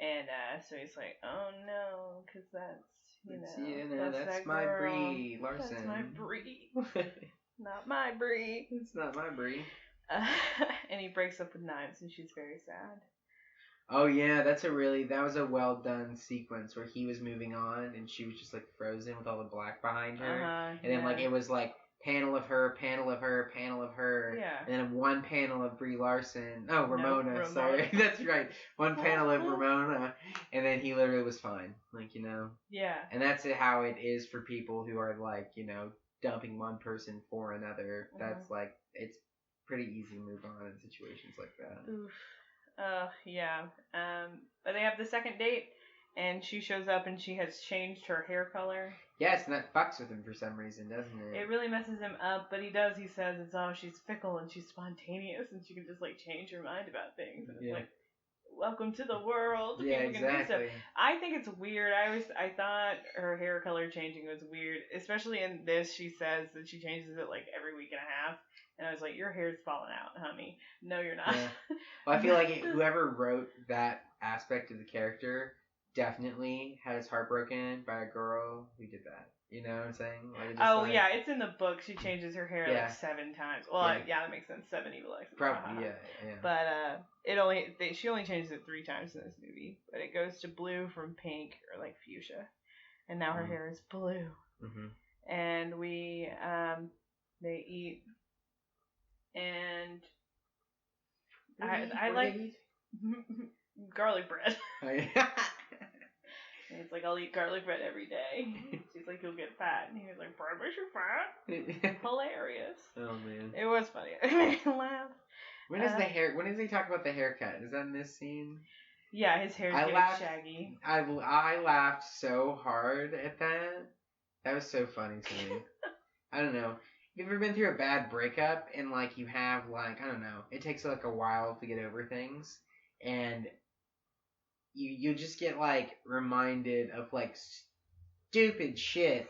And so he's like, oh, no, because that's, that's my Brie Larson. That's my Brie. Not my Brie. It's not my Brie. And he breaks up with Knives, and she's very sad. Oh, yeah, that was a well-done sequence where he was moving on, and she was just, like, frozen with all the black behind her. And then, like, it was, like, panel of her, panel of her, panel of her. Yeah. And then one panel of Brie Larson. Oh, Ramona, sorry. That's right. One panel of Ramona. And then he literally was fine. Like, you know? Yeah. And that's how it is for people who are, like, you know, dumping one person for another. That's, like, it's pretty easy to move on in situations like that. Oof. Yeah. But they have the second date, and she shows up and she has changed her hair color. Yes, and that fucks with him for some reason, doesn't it? It really messes him up, but he says she's fickle and she's spontaneous and she can just, like, change her mind about things. And it's like, welcome to the world. Yeah, exactly. I think it's weird. I thought her hair color changing was weird, especially in this. She says that she changes it, like, every week and a half. And I was like, your hair's falling out, honey. No, you're not. Yeah. Well, I feel like whoever wrote that aspect of the character definitely had his heart broken by a girl who did that. You know what I'm saying? Yeah, it's in the book. She changes her hair like 7 times. Well, that makes sense. 7 evil exes. Probably, yeah. But she only changes it 3 times in this movie. But it goes to blue from pink or like fuchsia, and now her hair is blue. Mm-hmm. And they eat. And I like garlic bread. Oh, yeah. And it's like, I'll eat garlic bread every day. She's like, you'll get fat. And he was like, bread makes you fat. Hilarious. Oh, man. It was funny. It made me laugh. When does he talk about the haircut? Is that in this scene? Yeah, his hair's getting shaggy. I laughed so hard at that. That was so funny to me. I don't know. You've ever been through a bad breakup and, like, you have, like, I don't know, it takes, like, a while to get over things, and you just get, like, reminded of, like, stupid shit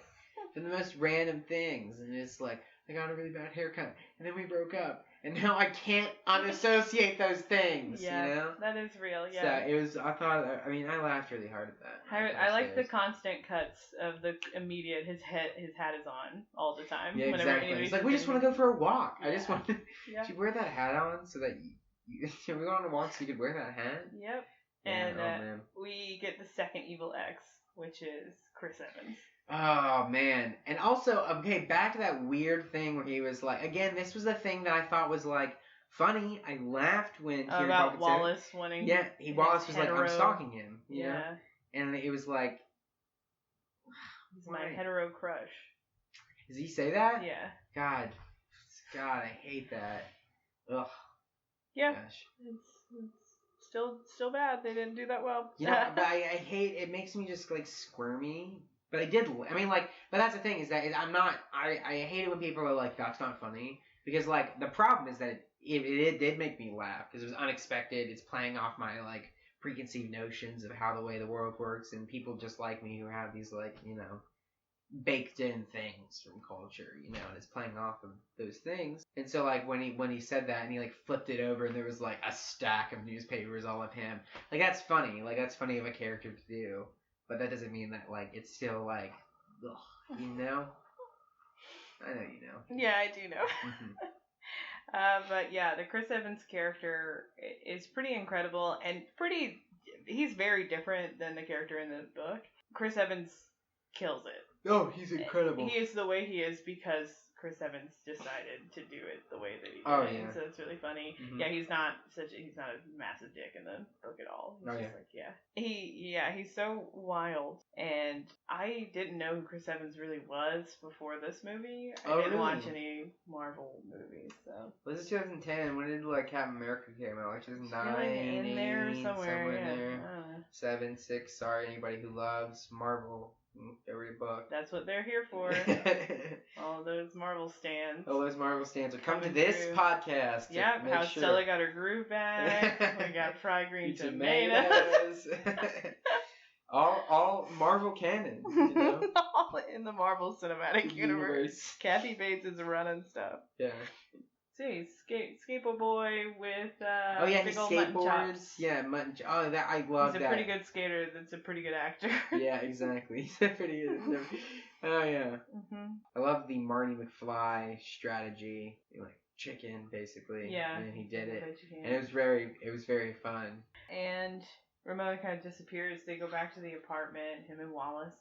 for the most random things, and it's like, I got a really bad haircut, and then we broke up, and now I can't unassociate those things, yeah, you know? That is real, yeah. So I laughed really hard at that. I like the constant cuts of the immediate, his hat is on all the time. Yeah, exactly. It's like, we just want to go for a walk. Yeah. I just want to, yeah. Did you wear that hat on so that we go on a walk so you could wear that hat? Yep. Yeah, and we get the second evil X, which is Chris Evans. Oh, man. And also, okay, back to that weird thing where he was like, again, this was the thing that I thought was, like, funny. I laughed when Kieran about Culkin Wallace said it. wanting. Yeah, Wallace was like, I'm stalking him. You know? And it was like, he's my hetero crush. Does he say that? Yeah. God, I hate that. Ugh. Yeah. Gosh. It's still bad. They didn't do that well. You know, but I hate, it makes me just, like, squirmy. But but that's the thing, is that I hate it when people are like, that's not funny. Because, like, the problem is that it did make me laugh, because it was unexpected. It's playing off my, like, preconceived notions of how the way the world works, and people just like me who have these, like, you know, baked in things from culture, you know, and it's playing off of those things. And so, like, when he said that, and he, like, flipped it over, and there was, like, a stack of newspapers all of him, like, that's funny. Like, that's funny of a character to do. But that doesn't mean that, like, it's still, like, ugh, you know? I know you know. Yeah, I do know. Mm-hmm. But yeah, the Chris Evans character is pretty incredible, and he's very different than the character in the book. Chris Evans kills it. Oh, he's incredible. He is the way he is because Chris Evans decided to do it the way that he did. Oh, yeah. So it's really funny. Mm-hmm. Yeah, he's not a massive dick in the book at all. He's just like, he's so wild. And I didn't know who Chris Evans really was before this movie. I didn't watch any Marvel movies, so. Was it 2010? When did, like, Captain America came out? Like 2009? In there somewhere in there. 7, 6, sorry, anybody who loves Marvel. Every book. That's what they're here for. All those Marvel stands. All those Marvel stands are come to this podcast. Yep, how Stella got her groove back. We got fried green tomatoes. all Marvel canon. You know? All in the Marvel Cinematic Universe. Kathy Bates is running stuff. Yeah. See, skateboard boy with big old mutton chops. Yeah, mutton chops. Oh, I love that. He's a pretty good skater. That's a pretty good actor. Yeah, exactly. He's a pretty good. Oh yeah. Mm-hmm. I love the Marty McFly strategy, like chicken basically. Yeah. And he did it, and it was very fun. And Ramona kind of disappears. They go back to the apartment, him and Wallace.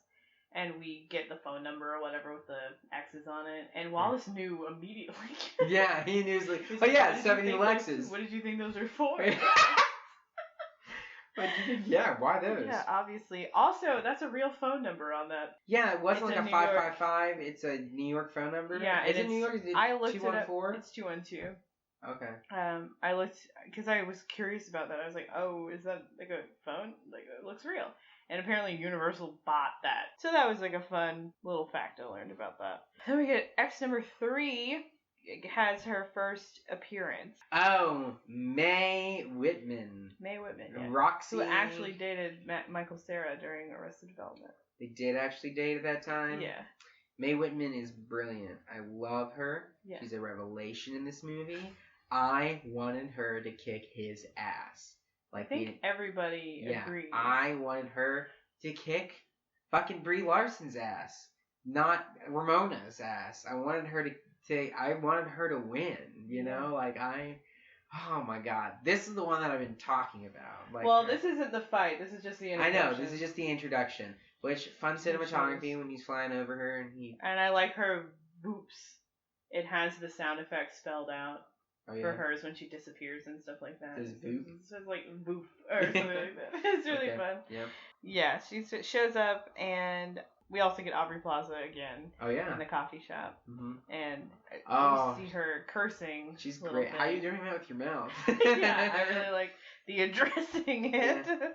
And we get the phone number or whatever with the X's on it. And Wallace knew immediately. Yeah, he knew. Like, oh yeah, 70 Lexus. What did you think those are for? Yeah, why those? Yeah, obviously. Also, that's a real phone number on that. Yeah, it wasn't like a 555. It's a New York phone number. Yeah, is it New York? Is it I looked 214? it up. It's 212. Okay. I looked because I was curious about that. I was like, oh, is that like a phone? Like, it looks real. And apparently Universal bought that. So that was like a fun little fact I learned about that. Then we get X number 3 has her first appearance. Oh, Mae Whitman. Mae Whitman, yeah. Roxy. Who actually dated Michael Cera during Arrested Development. They did actually date at that time? Yeah. Mae Whitman is brilliant. I love her. Yeah. She's a revelation in this movie. I wanted her to kick his ass. Like, I think everybody agrees. I wanted her to kick fucking Brie Larson's ass, not Ramona's ass. I wanted her to win, you know? Like, oh my god. This is the one that I've been talking about. Like, well, this isn't the fight. This is just the introduction. I know, this is just the introduction. Which, fun cinematography when he's flying over her and he... And I like her whoops. It has the sound effects spelled out. Oh, yeah. For hers when she disappears and stuff like that. It says like "boof" or something like that. It's really fun. Yeah. Yeah, she shows up, and we also get Aubrey Plaza again. Oh yeah. In the coffee shop, and we see her cursing. She's great. How are you doing that with your mouth? Yeah, I really like the addressing it. Yeah.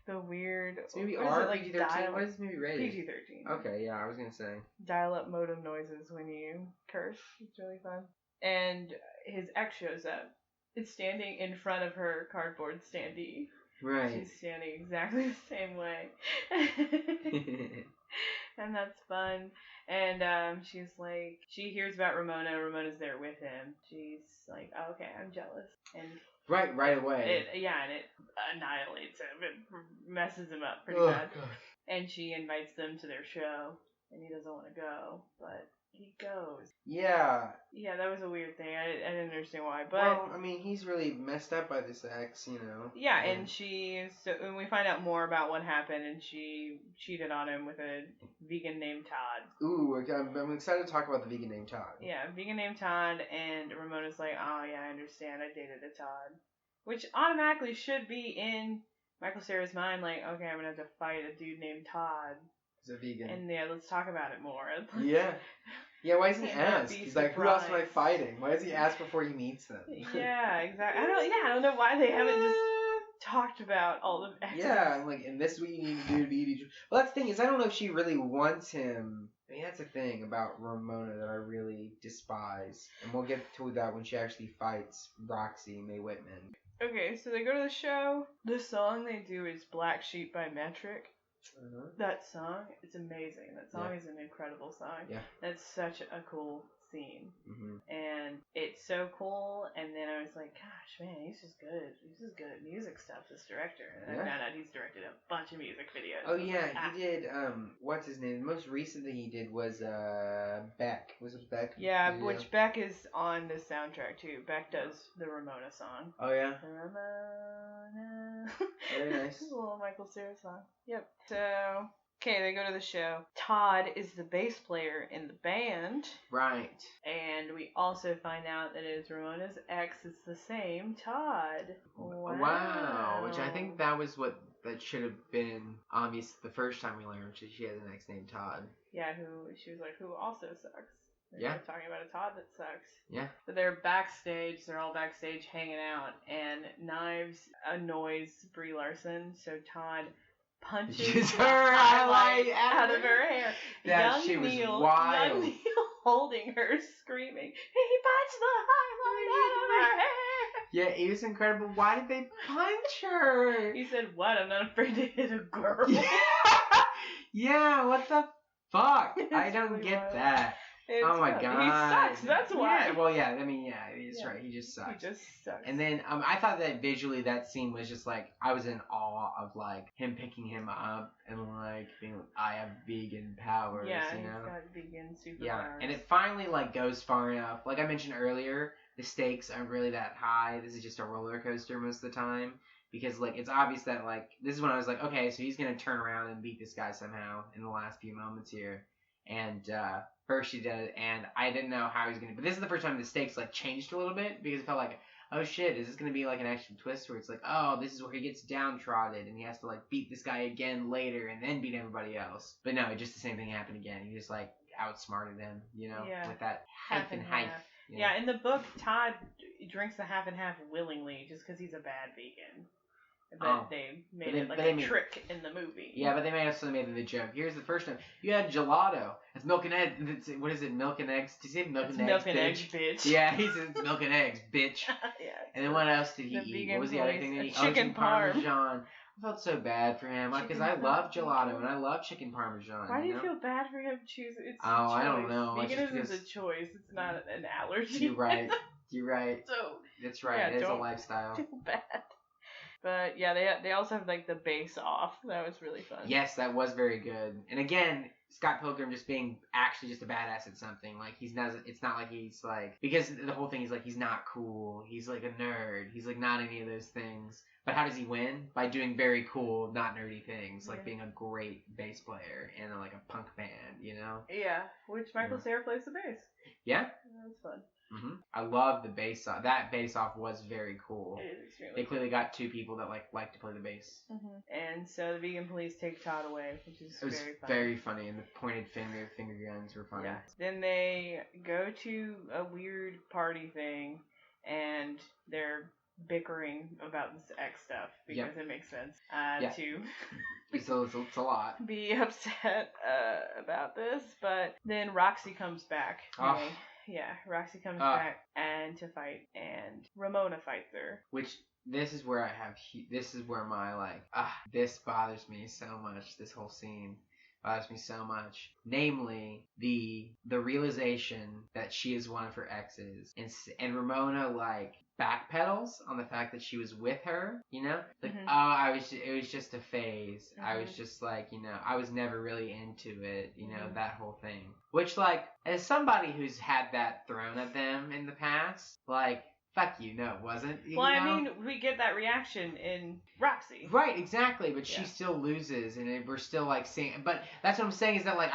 The weird. It's maybe R, like PG-13. What is this movie rated? PG-13. Okay, yeah, I was gonna say. Dial-up modem noises when you curse. It's really fun. And his ex shows up. It's standing in front of her cardboard standee. Right. She's standing exactly the same way. And that's fun. And she's like, she hears about Ramona. Ramona's there with him. She's like, oh, okay, I'm jealous. And right away. It annihilates him. It messes him up pretty bad. God. And she invites them to their show. And he doesn't want to go, but he goes. shows. Yeah. Yeah, that was a weird thing. I didn't understand why, but well, I mean, he's really messed up by this ex, you know. Yeah, and we find out more about what happened, and she cheated on him with a vegan named Todd. Ooh, I'm excited to talk about the vegan named Todd. Yeah, vegan named Todd, and Ramona's like, oh yeah, I understand, I dated a Todd, which automatically should be in Michael Cera's mind, like, okay, I'm gonna have to fight a dude named Todd. He's a vegan. And yeah, let's talk about it more. Yeah. Yeah, why doesn't he ask? He's like, who else am I fighting? Why does he ask before he meets them? Yeah, exactly. I don't know why they haven't just talked about all the exes. Yeah, like, and this is what you need to do to beat each other. Well, that's the thing, is I don't know if she really wants him. I mean, that's the thing about Ramona that I really despise. And we'll get to that when she actually fights Roxy Mae Whitman. Okay, so they go to the show. The song they do is Black Sheep by Metric. Uh-huh. That song, it's amazing. That song is an incredible song. Yeah. That's such a cool scene. Mm-hmm. And it's so cool. And then I was like, gosh, man, he's just good. He's just good at music stuff, this director. And I found out he's directed a bunch of music videos. Oh, yeah, he did, what's his name? The most recent thing he did was, Beck. Was it Beck? Yeah, which Beck is on the soundtrack, too. Beck does the Ramona song. Oh, yeah? Ramona. Very nice. A little Michael Cera song. Yep. So, okay, they go to the show. Todd is the bass player in the band. Right. And we also find out that it is Ramona's ex. It's the same Todd. Wow. Which I think that was what that should have been obvious the first time we learned she had an ex named Todd. Yeah, she was like, who also sucks. They're talking about a Todd that sucks. Yeah. But they're backstage. They're all backstage hanging out. And Knives annoys Brie Larson. So Todd punches her highlight out of her hair. That she was wild. Young Neil holding her, screaming, he punched the highlight out of her hair. Yeah, it was incredible. Why did they punch her? He said, what? I'm not afraid to hit a girl. Yeah, what the fuck? I don't get that. Oh my god. He sucks, that's why. Yeah, well, yeah, I mean, yeah, he's right. He just sucks. He just sucks. And then I thought that visually that scene was just like, I was in awe of like him picking him up and like being like, I have vegan powers, yeah, you know? He's got vegan superpowers. Yeah, and it finally like goes far enough. Like I mentioned earlier, the stakes aren't really that high. This is just a roller coaster most of the time. Because, like, it's obvious that, like, this is when I was like, okay, so he's going to turn around and beat this guy somehow in the last few moments here. And, first she did it, and I didn't know how he was going to, but this is the first time the stakes, like, changed a little bit, because it felt like, oh shit, is this going to be, like, an actual twist where it's like, oh, this is where he gets downtrodden, and he has to, like, beat this guy again later, and then beat everybody else. But no, just the same thing happened again. He just, like, outsmarted him, you know, with that half and half. Yeah, in the book, Todd drinks the half and half willingly, just because he's a bad vegan. But they made it like a trick in the movie. Yeah, but they may have also made it a joke. Here's the first time. You had gelato. It's milk and eggs. What is it? Milk and eggs? Did he say milk and eggs? Milk and eggs, bitch. Yeah, he said it's milk and eggs, bitch. Yeah. And then what else did he eat? What was the other thing that he ate? Chicken parmesan. I felt so bad for him because I love gelato and I love chicken parmesan. Why do you feel bad for him choosing? It's a choice. I don't know. Veganism is a choice. It's not an allergy. You're right. You're right. So that's right. Yeah, it is a lifestyle. Feel bad. But yeah, they also have like the bass off. That was really fun. Yes, that was very good. And again, Scott Pilgrim just being actually just a badass at something. Like he's not. It's not like he's like, because the whole thing is like he's not cool. He's like a nerd. He's like not any of those things. But how does he win? By doing very cool, not nerdy things, like being a great bass player in like a punk band, you know? Yeah, which Michael Cera plays the bass. Yeah, that was fun. Mm-hmm. I love the bass off. That bass off was very cool. It is extremely They clearly got two people that like to play the bass. Mm-hmm. And so the vegan police take Todd away, which is very funny. It was very funny, and the pointed finger guns were funny. Yeah. Then they go to a weird party thing, and they're bickering about this X stuff because it makes sense to it's a lot. Be upset about this, but then Roxy comes back. Yeah, Roxy comes back and to fight, and Ramona fights her. Which this is where my this bothers me so much. This whole scene bothers me so much. Namely, the realization that she is one of her exes, and Ramona like backpedals on the fact that she was with her. You know, like it was just a phase. I was just like, I was never really into it. That whole thing. Which, like, as somebody who's had that thrown at them in the past, like, fuck you, no, it wasn't. I mean, we get that reaction in Roxy. Right, exactly, but she still loses, and we're still, like, seeing... But that's what I'm saying, is that, like,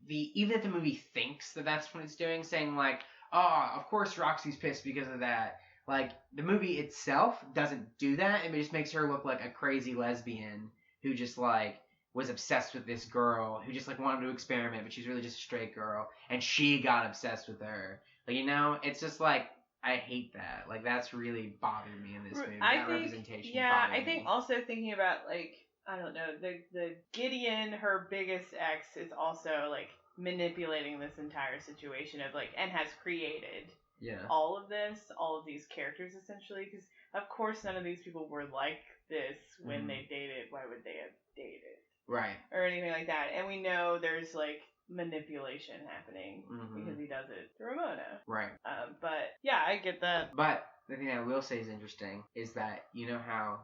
even if the movie thinks that that's what it's doing, saying, like, oh, of course Roxy's pissed because of that, like, the movie itself doesn't do that, and it just makes her look like a crazy lesbian who just, like, was obsessed with this girl, who just, like, wanted to experiment, but she's really just a straight girl, and she got obsessed with her. Like, it's just, like... I hate that. Like, that's really bothered me in this movie. Representation bothered me. I think also thinking about, like, I don't know, the Gideon, her biggest ex, is also, like, manipulating this entire situation of, like, and has created all of these characters, essentially, because, of course, none of these people were like this when they dated. Why would they have dated? Right. Or anything like that. And we know there's, like, manipulation happening because he does it to Ramona. Right. But yeah, I get that. But the thing I will say is interesting is that how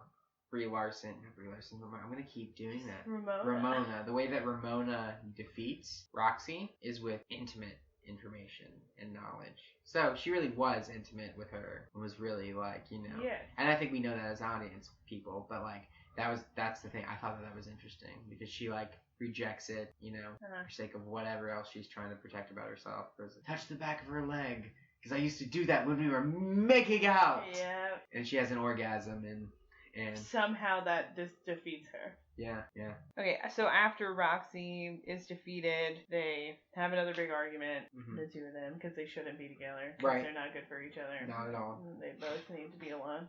I'm gonna keep doing that. Ramona. The way that Ramona defeats Roxy is with intimate information and knowledge. So she really was intimate with her and was really like, Yes. And I think we know that as audience people, but like that's the thing. I thought that was interesting because she like rejects it, for sake of whatever else she's trying to protect about herself. Touch the back of her leg, because I used to do that when we were making out. Yeah. And she has an orgasm, and somehow that just defeats her. Yeah. Okay, so after Roxy is defeated, they have another big argument, the two of them, because they shouldn't be together. Right. They're not good for each other. Not at all. They both need to be alone.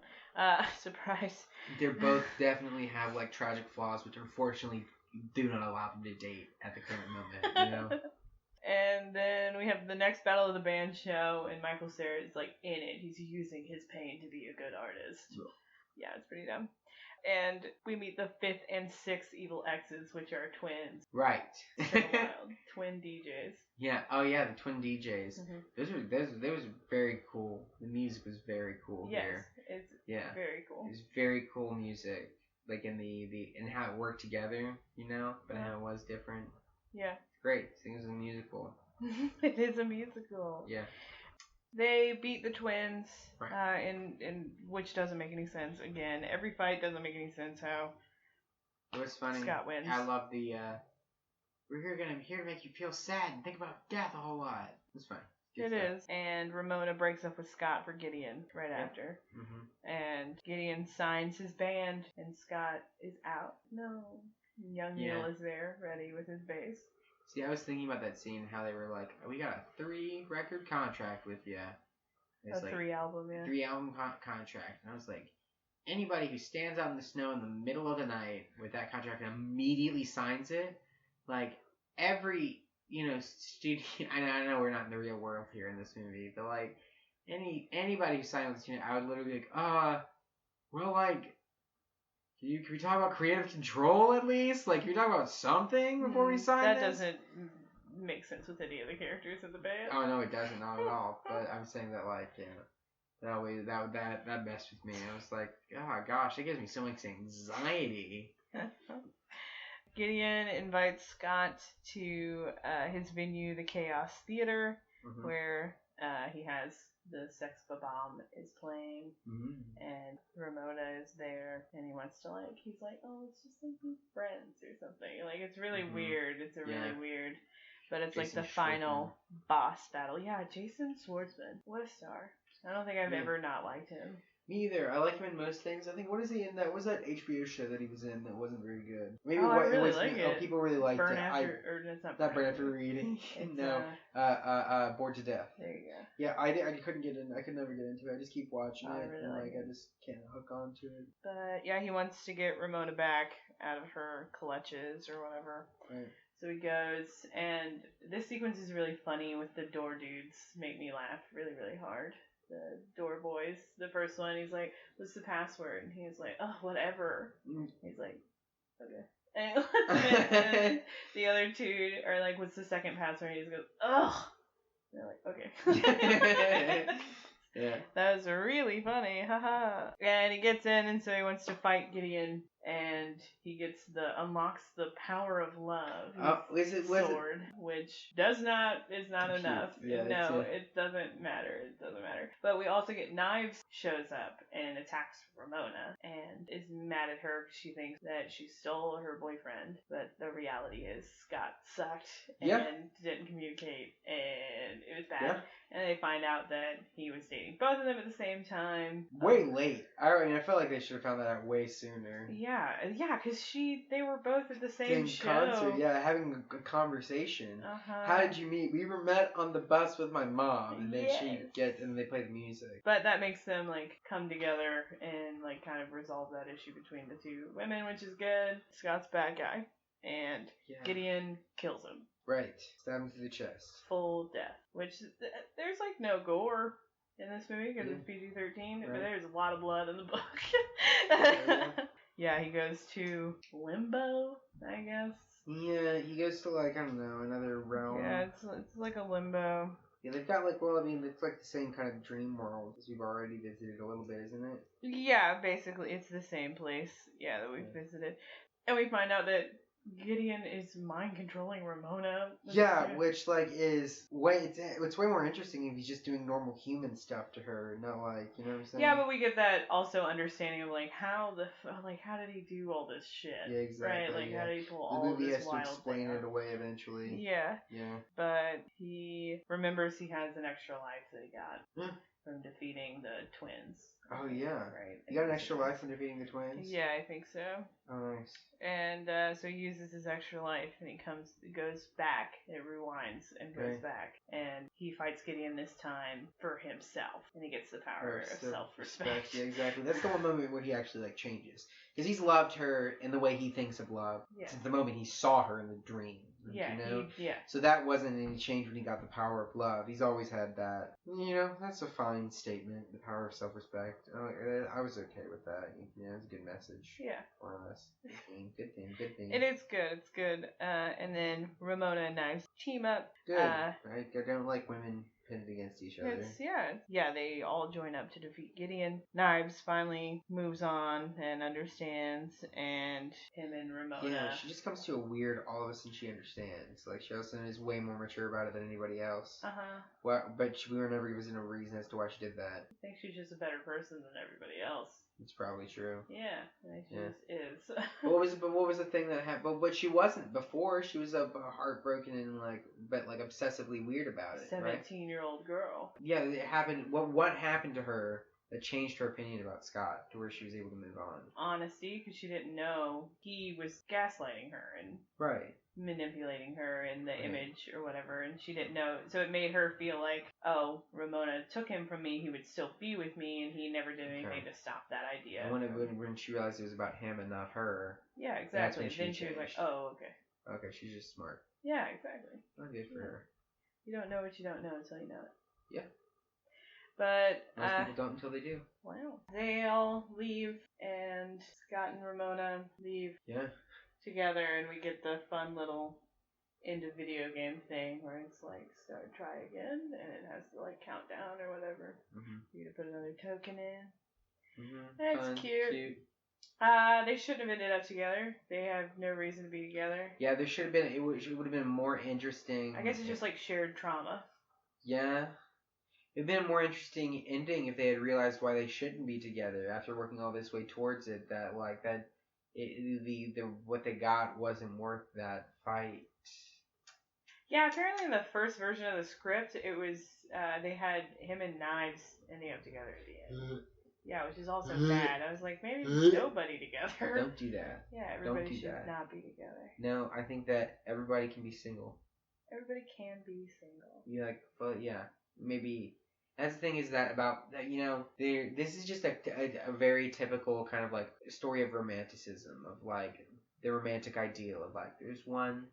Surprise. They both definitely have, like, tragic flaws, which unfortunately do not allow them to date at the current moment, And then we have the next Battle of the Band show, and Michael Cera is, like, in it. He's using his pain to be a good artist. Yeah, it's pretty dumb. And we meet the 5th and 6th evil exes, which are twins. Right. So wild. Twin DJs. Yeah. Oh, yeah, the twin DJs. Those were very cool. The music was very cool here. Yes, it's very cool. It was very cool music. Like, in and how it worked together, but how it was different. Yeah. It's great. I think it was a musical. It is a musical. Yeah. They beat the twins, right. in which doesn't make any sense. Again, every fight doesn't make any sense how it was funny. Scott wins. I love the, we're here to make you feel sad and think about death a whole lot. It's fine. It is. And Ramona breaks up with Scott for Gideon right after. And Gideon signs his band, and Scott is out. No. Young Neil is there, ready with his bass. See, I was thinking about that scene, how they were like, we got a 3-record contract with you. It's a 3-album, 3-album contract. And I was like, anybody who stands out in the snow in the middle of the night with that contract and immediately signs it, like, every, studio, I know we're not in the real world here in this movie, but, like, anybody who signed with the studio, I would literally be like, well, like, can we talk about creative control at least? Like, can we talk about something before we sign that this? That doesn't make sense with any of the characters in the band. Oh, no, it doesn't. Not at all. But I'm saying that, like, that messed with me. I was like, oh, gosh, it gives me so much anxiety. Gideon invites Scott to his venue, the Chaos Theater, where he has the Sex Bomb is playing, and Ramona is there, and he wants to, like, he's like, oh, let's just, like, be friends or something. Like, it's really weird. It's really weird. But it's, Jason, like, the final boss battle. Yeah, Jason Schwartzman. What a star. I don't think I've ever not liked him. Me either. I like him in most things. I think, what is he in that? What was that HBO show that he was in that wasn't very good? Maybe I really like it. Oh, people really liked Burn it. After, it's not Burn After Reading. No. Bored to Death. There you go. Yeah, I couldn't get in. I could never get into it. I just keep watching it. I really like it. I just can't hook on to it. But yeah, he wants to get Ramona back out of her clutches or whatever. Right. So he goes, and this sequence is really funny with the door dudes. Make me laugh really, really hard. The door boys. The first one, he's like, what's the password? And he's like, oh, whatever. He's like, okay. And he lets him in, and the other two are like, what's the second password? And he just goes, ugh. And they're like, okay. Yeah. That was really funny, haha. And he gets in, and so he wants to fight Gideon, and he unlocks the power of love. Sword, which is not enough. Yeah, no, it doesn't matter. It doesn't matter. But we also get Knives shows up and attacks Ramona, and is mad at her because she thinks that she stole her boyfriend. But the reality is Scott sucked and didn't communicate, and it was bad. Yeah. And they find out that he was dating both of them at the same time. Way late. I felt like they should have found that out way sooner. Yeah, because they were both at the same show. Concert, having a conversation. How did you meet? We were met on the bus with my mom, and then and they play the music. But that makes them like come together and like kind of resolve that issue between the two women, which is good. Scott's bad guy, and Gideon kills him. Right. Stab him through the chest. Full death. Which, there's like no gore in this movie because it's PG-13, but there's a lot of blood in the book. He goes to limbo, I guess. Yeah, he goes to like, I don't know, another realm. Yeah, it's like a limbo. Yeah, they've got like, it's like the same kind of dream world as we've already visited a little bit, isn't it? Yeah, basically, it's the same place, that we've visited. And we find out that Gideon is mind controlling Ramona. Which like is it's way more interesting if he's just doing normal human stuff to her, not like, you know what I'm saying? Yeah, but we get that also understanding of like how did he do all this shit? Yeah, exactly. Right, like how did he pull all of this wild to explain it away eventually. Yeah. Yeah. But he remembers he has an extra life that he got from defeating the twins. Oh yeah. Right. You got an extra life from defeating the twins? Yeah, I think so. Oh nice. And so he uses his extra life, and he goes back. It rewinds and goes back, and he fights Gideon this time for himself, and he gets the power of self-respect. Yeah, exactly. That's the one moment where he actually like changes, because he's loved her in the way he thinks of love since the moment he saw her in the dream. Yeah, you know? So that wasn't any change when he got the power of love. He's always had that. You know, that's a fine statement. The power of self-respect. I was okay with that. It's a good message. Yeah. For us. Good thing. It is good. It's good. And then Ramona and Knives team up. Good. Right? I don't like women pitted against each other. They all join up to defeat Gideon. Knives finally moves on and understands, and him and Ramona. Yeah, she just comes to a weird, all of a sudden she understands. Like, she also is way more mature about it than anybody else. Well, but we were never given a reason as to why she did that. I think she's just a better person than everybody else. It's probably true. Yeah, she just is. What was the thing that happened? But she wasn't before. She was heartbroken and but obsessively weird about it. 17-year-old girl. Yeah, it happened. What happened to her that changed her opinion about Scott to where she was able to move on? Honesty, because she didn't know he was gaslighting her and manipulating her in the image or whatever, and she didn't know. So it made her feel like, oh, Ramona took him from me, he would still be with me, and he never did anything to stop that idea. And when she realized it was about him and not her. Yeah, exactly. Then she was like, oh, okay. Okay, she's just smart. Yeah, exactly. Oh, good for her. You don't know what you don't know until you know it. Yeah. But most people don't until they do. Wow. They all leave, and Scott and Ramona leave together, and we get the fun little end of video game thing where it's like try again, and it has to like count down or whatever. You to put another token in. That's cute. They shouldn't have ended up together. They have no reason to be together. Yeah, there should have been. It would have been more interesting. I guess it's just like shared trauma. Yeah. It'd been a more interesting ending if they had realized why they shouldn't be together after working all this way towards it. What they got wasn't worth that fight. Yeah, apparently in the first version of the script, it was they had him and Knives ending up together at the end. Yeah, which is also bad. I was like, maybe nobody together. Don't do that. Yeah, everybody should not be together. No, I think that everybody can be single. Everybody can be single. Yeah, maybe. That's the thing is that about that, this is just a very typical kind of like story of romanticism, of like the romantic ideal of like there's one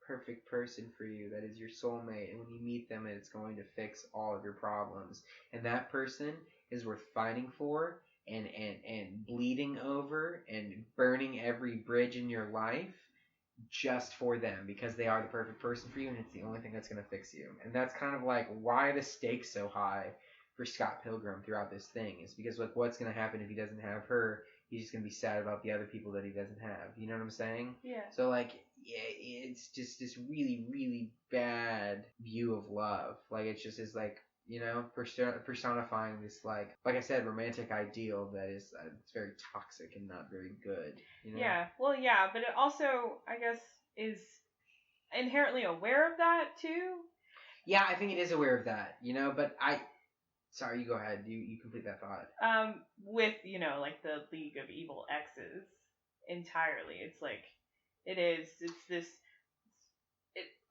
perfect person for you that is your soulmate, and when you meet them, it's going to fix all of your problems, and that person is worth fighting for, and bleeding over and burning every bridge in your life just for them because they are the perfect person for you and it's the only thing that's going to fix you. And that's kind of like why the stakes so high for Scott Pilgrim throughout this thing is because like what's going to happen if he doesn't have her? He's just going to be sad about the other people that he doesn't have. You know what I'm saying? Yeah. So like yeah, it's just this really, really bad view of love. Like it just is like, you know, personifying this like I said, romantic ideal that is it's very toxic and not very good. You know? Yeah, well, yeah, but it also, I guess, is inherently aware of that too. Yeah, I think it is aware of that, you know. But sorry, you go ahead. You complete that thought. With like the League of Evil Exes entirely, it's like it's this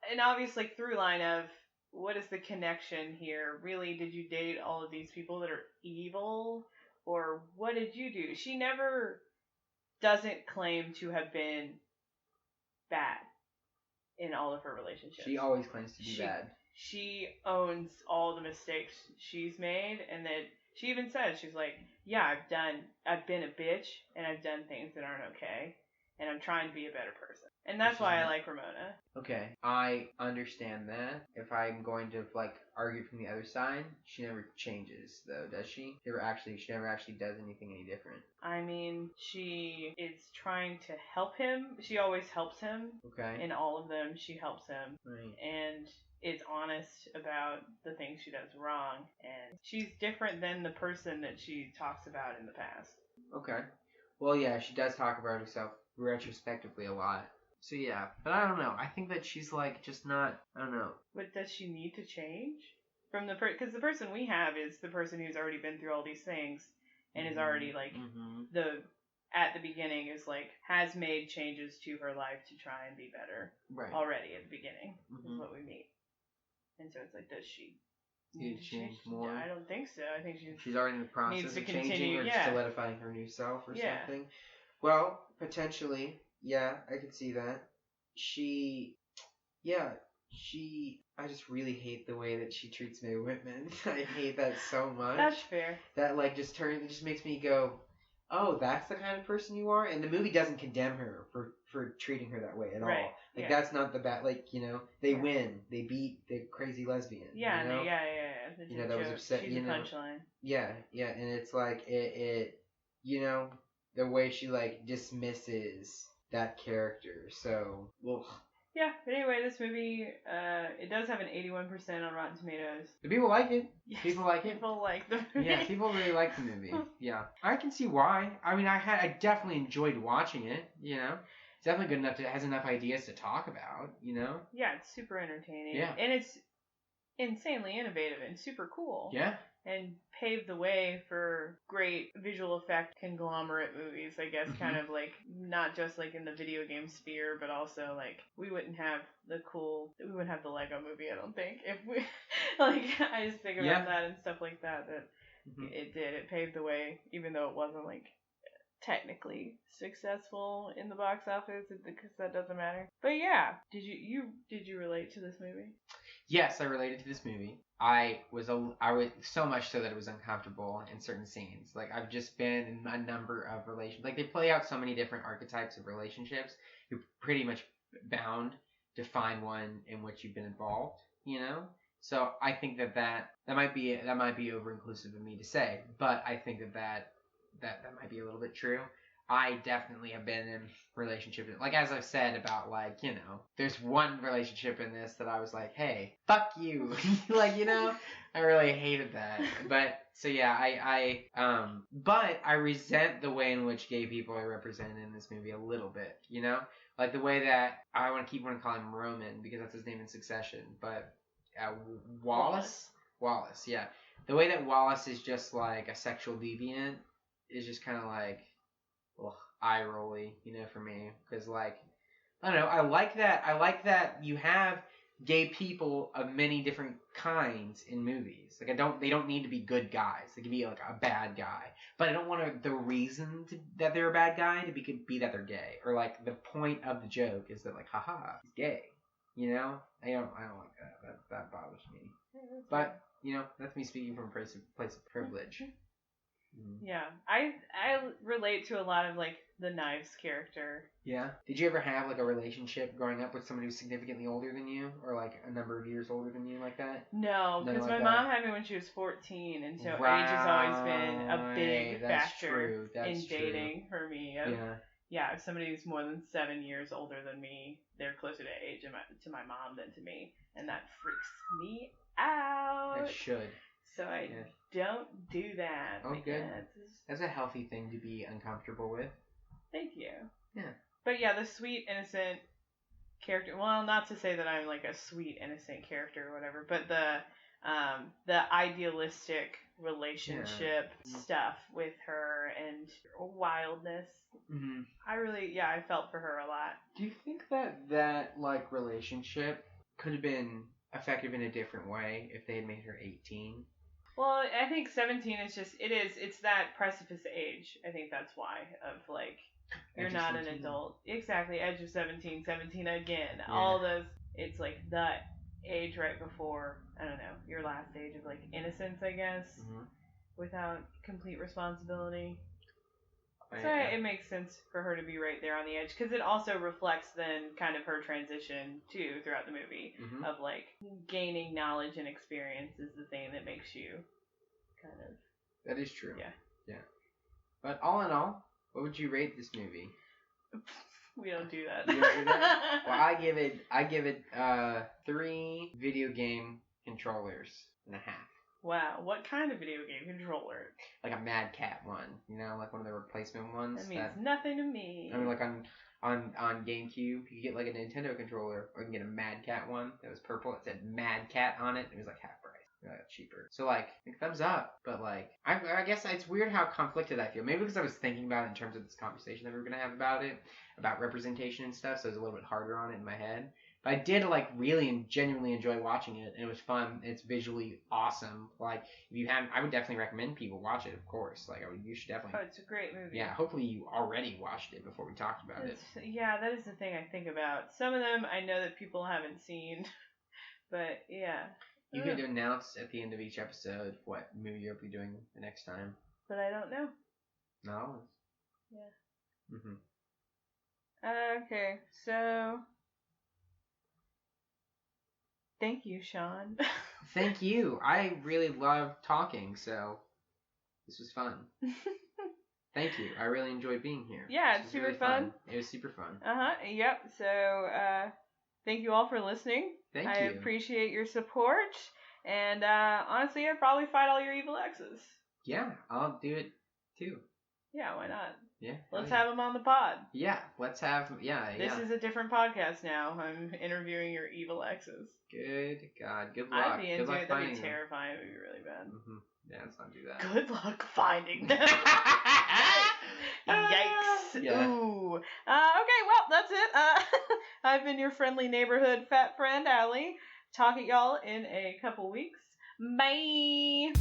an obvious like through line of. What is the connection here? Really, did you date all of these people that are evil? Or what did you do? She never doesn't claim to have been bad in all of her relationships. She always claims to be bad. She owns all the mistakes she's made, and that she even says, she's like, yeah, I've been a bitch, and I've done things that aren't okay, and I'm trying to be a better person. And that's why I like Ramona. Okay, I understand that. If I'm going to like argue from the other side, she never changes though, does she? She never actually does anything any different. I mean, she is trying to help him. She always helps him. Okay. In all of them, she helps him. Right. And is honest about the things she does wrong. And she's different than the person that she talks about in the past. Okay. Well, yeah, she does talk about herself retrospectively a lot. So yeah, but I don't know. I think that she's like just not. I don't know. But does she need to change from because the person we have is the person who's already been through all these things and is already like at the beginning is like has made changes to her life to try and be better. Right. Already at the beginning is what we meet, and so it's like, does she need to change more? I don't think so. I think she's already in the process of changing or solidifying her new self or something. Well, potentially. Yeah, I could see that. I just really hate the way that she treats Mae Whitman. I hate that so much. That's fair. That like it just makes me go, oh, that's the kind of person you are? And the movie doesn't condemn her for treating her that way at all. Like, that's not the bad, like, you know, they win. They beat the crazy lesbian. Yeah, you know? You know, that was upset, she's you know. Punchline. Yeah, and it's like, it you know, the way she, like, dismisses that character. So, well. Yeah, but anyway, this movie, it does have an 81% on Rotten Tomatoes. Do people like it? Yes, people like it? People like the movie. Yeah, people really like the movie. Yeah. I can see why. I mean, I definitely enjoyed watching it, you know. It's definitely good enough it has enough ideas to talk about, you know. Yeah, it's super entertaining. Yeah. And it's insanely innovative and super cool. Yeah. And paved the way for great visual effect conglomerate movies, I guess, kind of like, not just like in the video game sphere, but also like, we wouldn't have the Lego movie, I don't think, if we, like, I just think about that and stuff like that it paved the way, even though it wasn't like technically successful in the box office, because that doesn't matter. But yeah, did you relate to this movie? Yes, I related to this movie. I was so much so that it was uncomfortable in certain scenes. Like, I've just been in a number of relations. Like, they play out so many different archetypes of relationships. You're pretty much bound to find one in which you've been involved, you know? So I think that might be over inclusive of me to say, but I think that might be a little bit true. I definitely have been in relationships, like, as I've said about, like, you know, there's one relationship in this that I was like, hey, fuck you. Like, you know, I really hated that. But, so yeah, but I resent the way in which gay people are represented in this movie a little bit, you know? Like, the way that, I want to call him Roman, because that's his name in Succession, but, Wallace, yeah. The way that Wallace is just, like, a sexual deviant is just kind of like, eye-rolly, you know, for me. Because, like, I don't know, I like that you have gay people of many different kinds in movies. Like, they don't need to be good guys. They can be, like, a bad guy. But I don't want the reason that they're a bad guy to be that they're gay. Or, like, the point of the joke is that, like, haha, he's gay. You know? I don't like that. That bothers me. But, you know, that's me speaking from a place of privilege. Mm-hmm. Yeah, I relate to a lot of like the Knives character. Yeah. Did you ever have like a relationship growing up with someone who's significantly older than you, or like a number of years older than you, like that? No, because like my mom had me when she was 14, and so age has always been a big factor in dating for me. Yeah, if somebody is more than 7 years older than me, they're closer to age to my mom than to me, and that freaks me out. It should. So I don't do that. Oh, good. That's a healthy thing to be uncomfortable with. Thank you. Yeah. But yeah, the sweet, innocent character. Well, not to say that I'm like a sweet, innocent character or whatever, but the idealistic relationship stuff with her and wildness. Mm-hmm. I felt for her a lot. Do you think that like relationship could have been effective in a different way if they had made her 18? Well, I think 17 is it's that precipice age. I think that's why, of like, you're not an adult. Exactly, edge of 17 again. Yeah. All those, it's like that age right before, I don't know, your last age of like innocence, I guess, without complete responsibility. So it makes sense for her to be right there on the edge, because it also reflects then kind of her transition too throughout the movie, of like gaining knowledge and experience is the thing that makes you kind of. That is true. Yeah. But all in all, what would you rate this movie? We don't do that. You don't do that? Well, I give it 3 video game controllers and a half. Wow, what kind of video game controller? Like a Mad Cat one, like one of the replacement ones. That means nothing to me. I mean, like on GameCube, you could get like a Nintendo controller, or you can get a Mad Cat one that was purple. It said Mad Cat on it. It was like half price. Cheaper. So like, thumbs up. But like, I guess it's weird how conflicted I feel. Maybe because I was thinking about it in terms of this conversation that we were gonna have about representation and stuff. So it was a little bit harder on it in my head. But I did like really and genuinely enjoy watching it, and it was fun. It's visually awesome. Like, if you haven't, I would definitely recommend people watch it. Of course, like you should definitely. Oh, it's a great movie. Yeah, hopefully you already watched it before we talked about it. Yeah, that is the thing I think about. Some of them I know that people haven't seen, but yeah. You could announce at the end of each episode what movie you'll be doing the next time. But I don't know. No. Yeah. Okay, so. Thank you, Sean. Thank you. I really love talking, so this was fun. Thank you. I really enjoyed being here. Yeah, it's super really fun. It was super fun. Yep. So, thank you all for listening. Thank you. I appreciate your support. And, honestly, I'd probably fight all your evil exes. Yeah, I'll do it, too. Yeah, why not? Yeah. Let's have them on the pod. Yeah, let's have, This is a different podcast now. I'm interviewing your evil exes. Good God. Good luck. I'd be into it. That'd be terrifying. It would be really bad. Yeah, let's not do that. Good luck finding them. Yikes. Yeah. Ooh. Okay, well, that's it. I've been your friendly neighborhood fat friend, Allie. Talk at y'all in a couple weeks. Bye.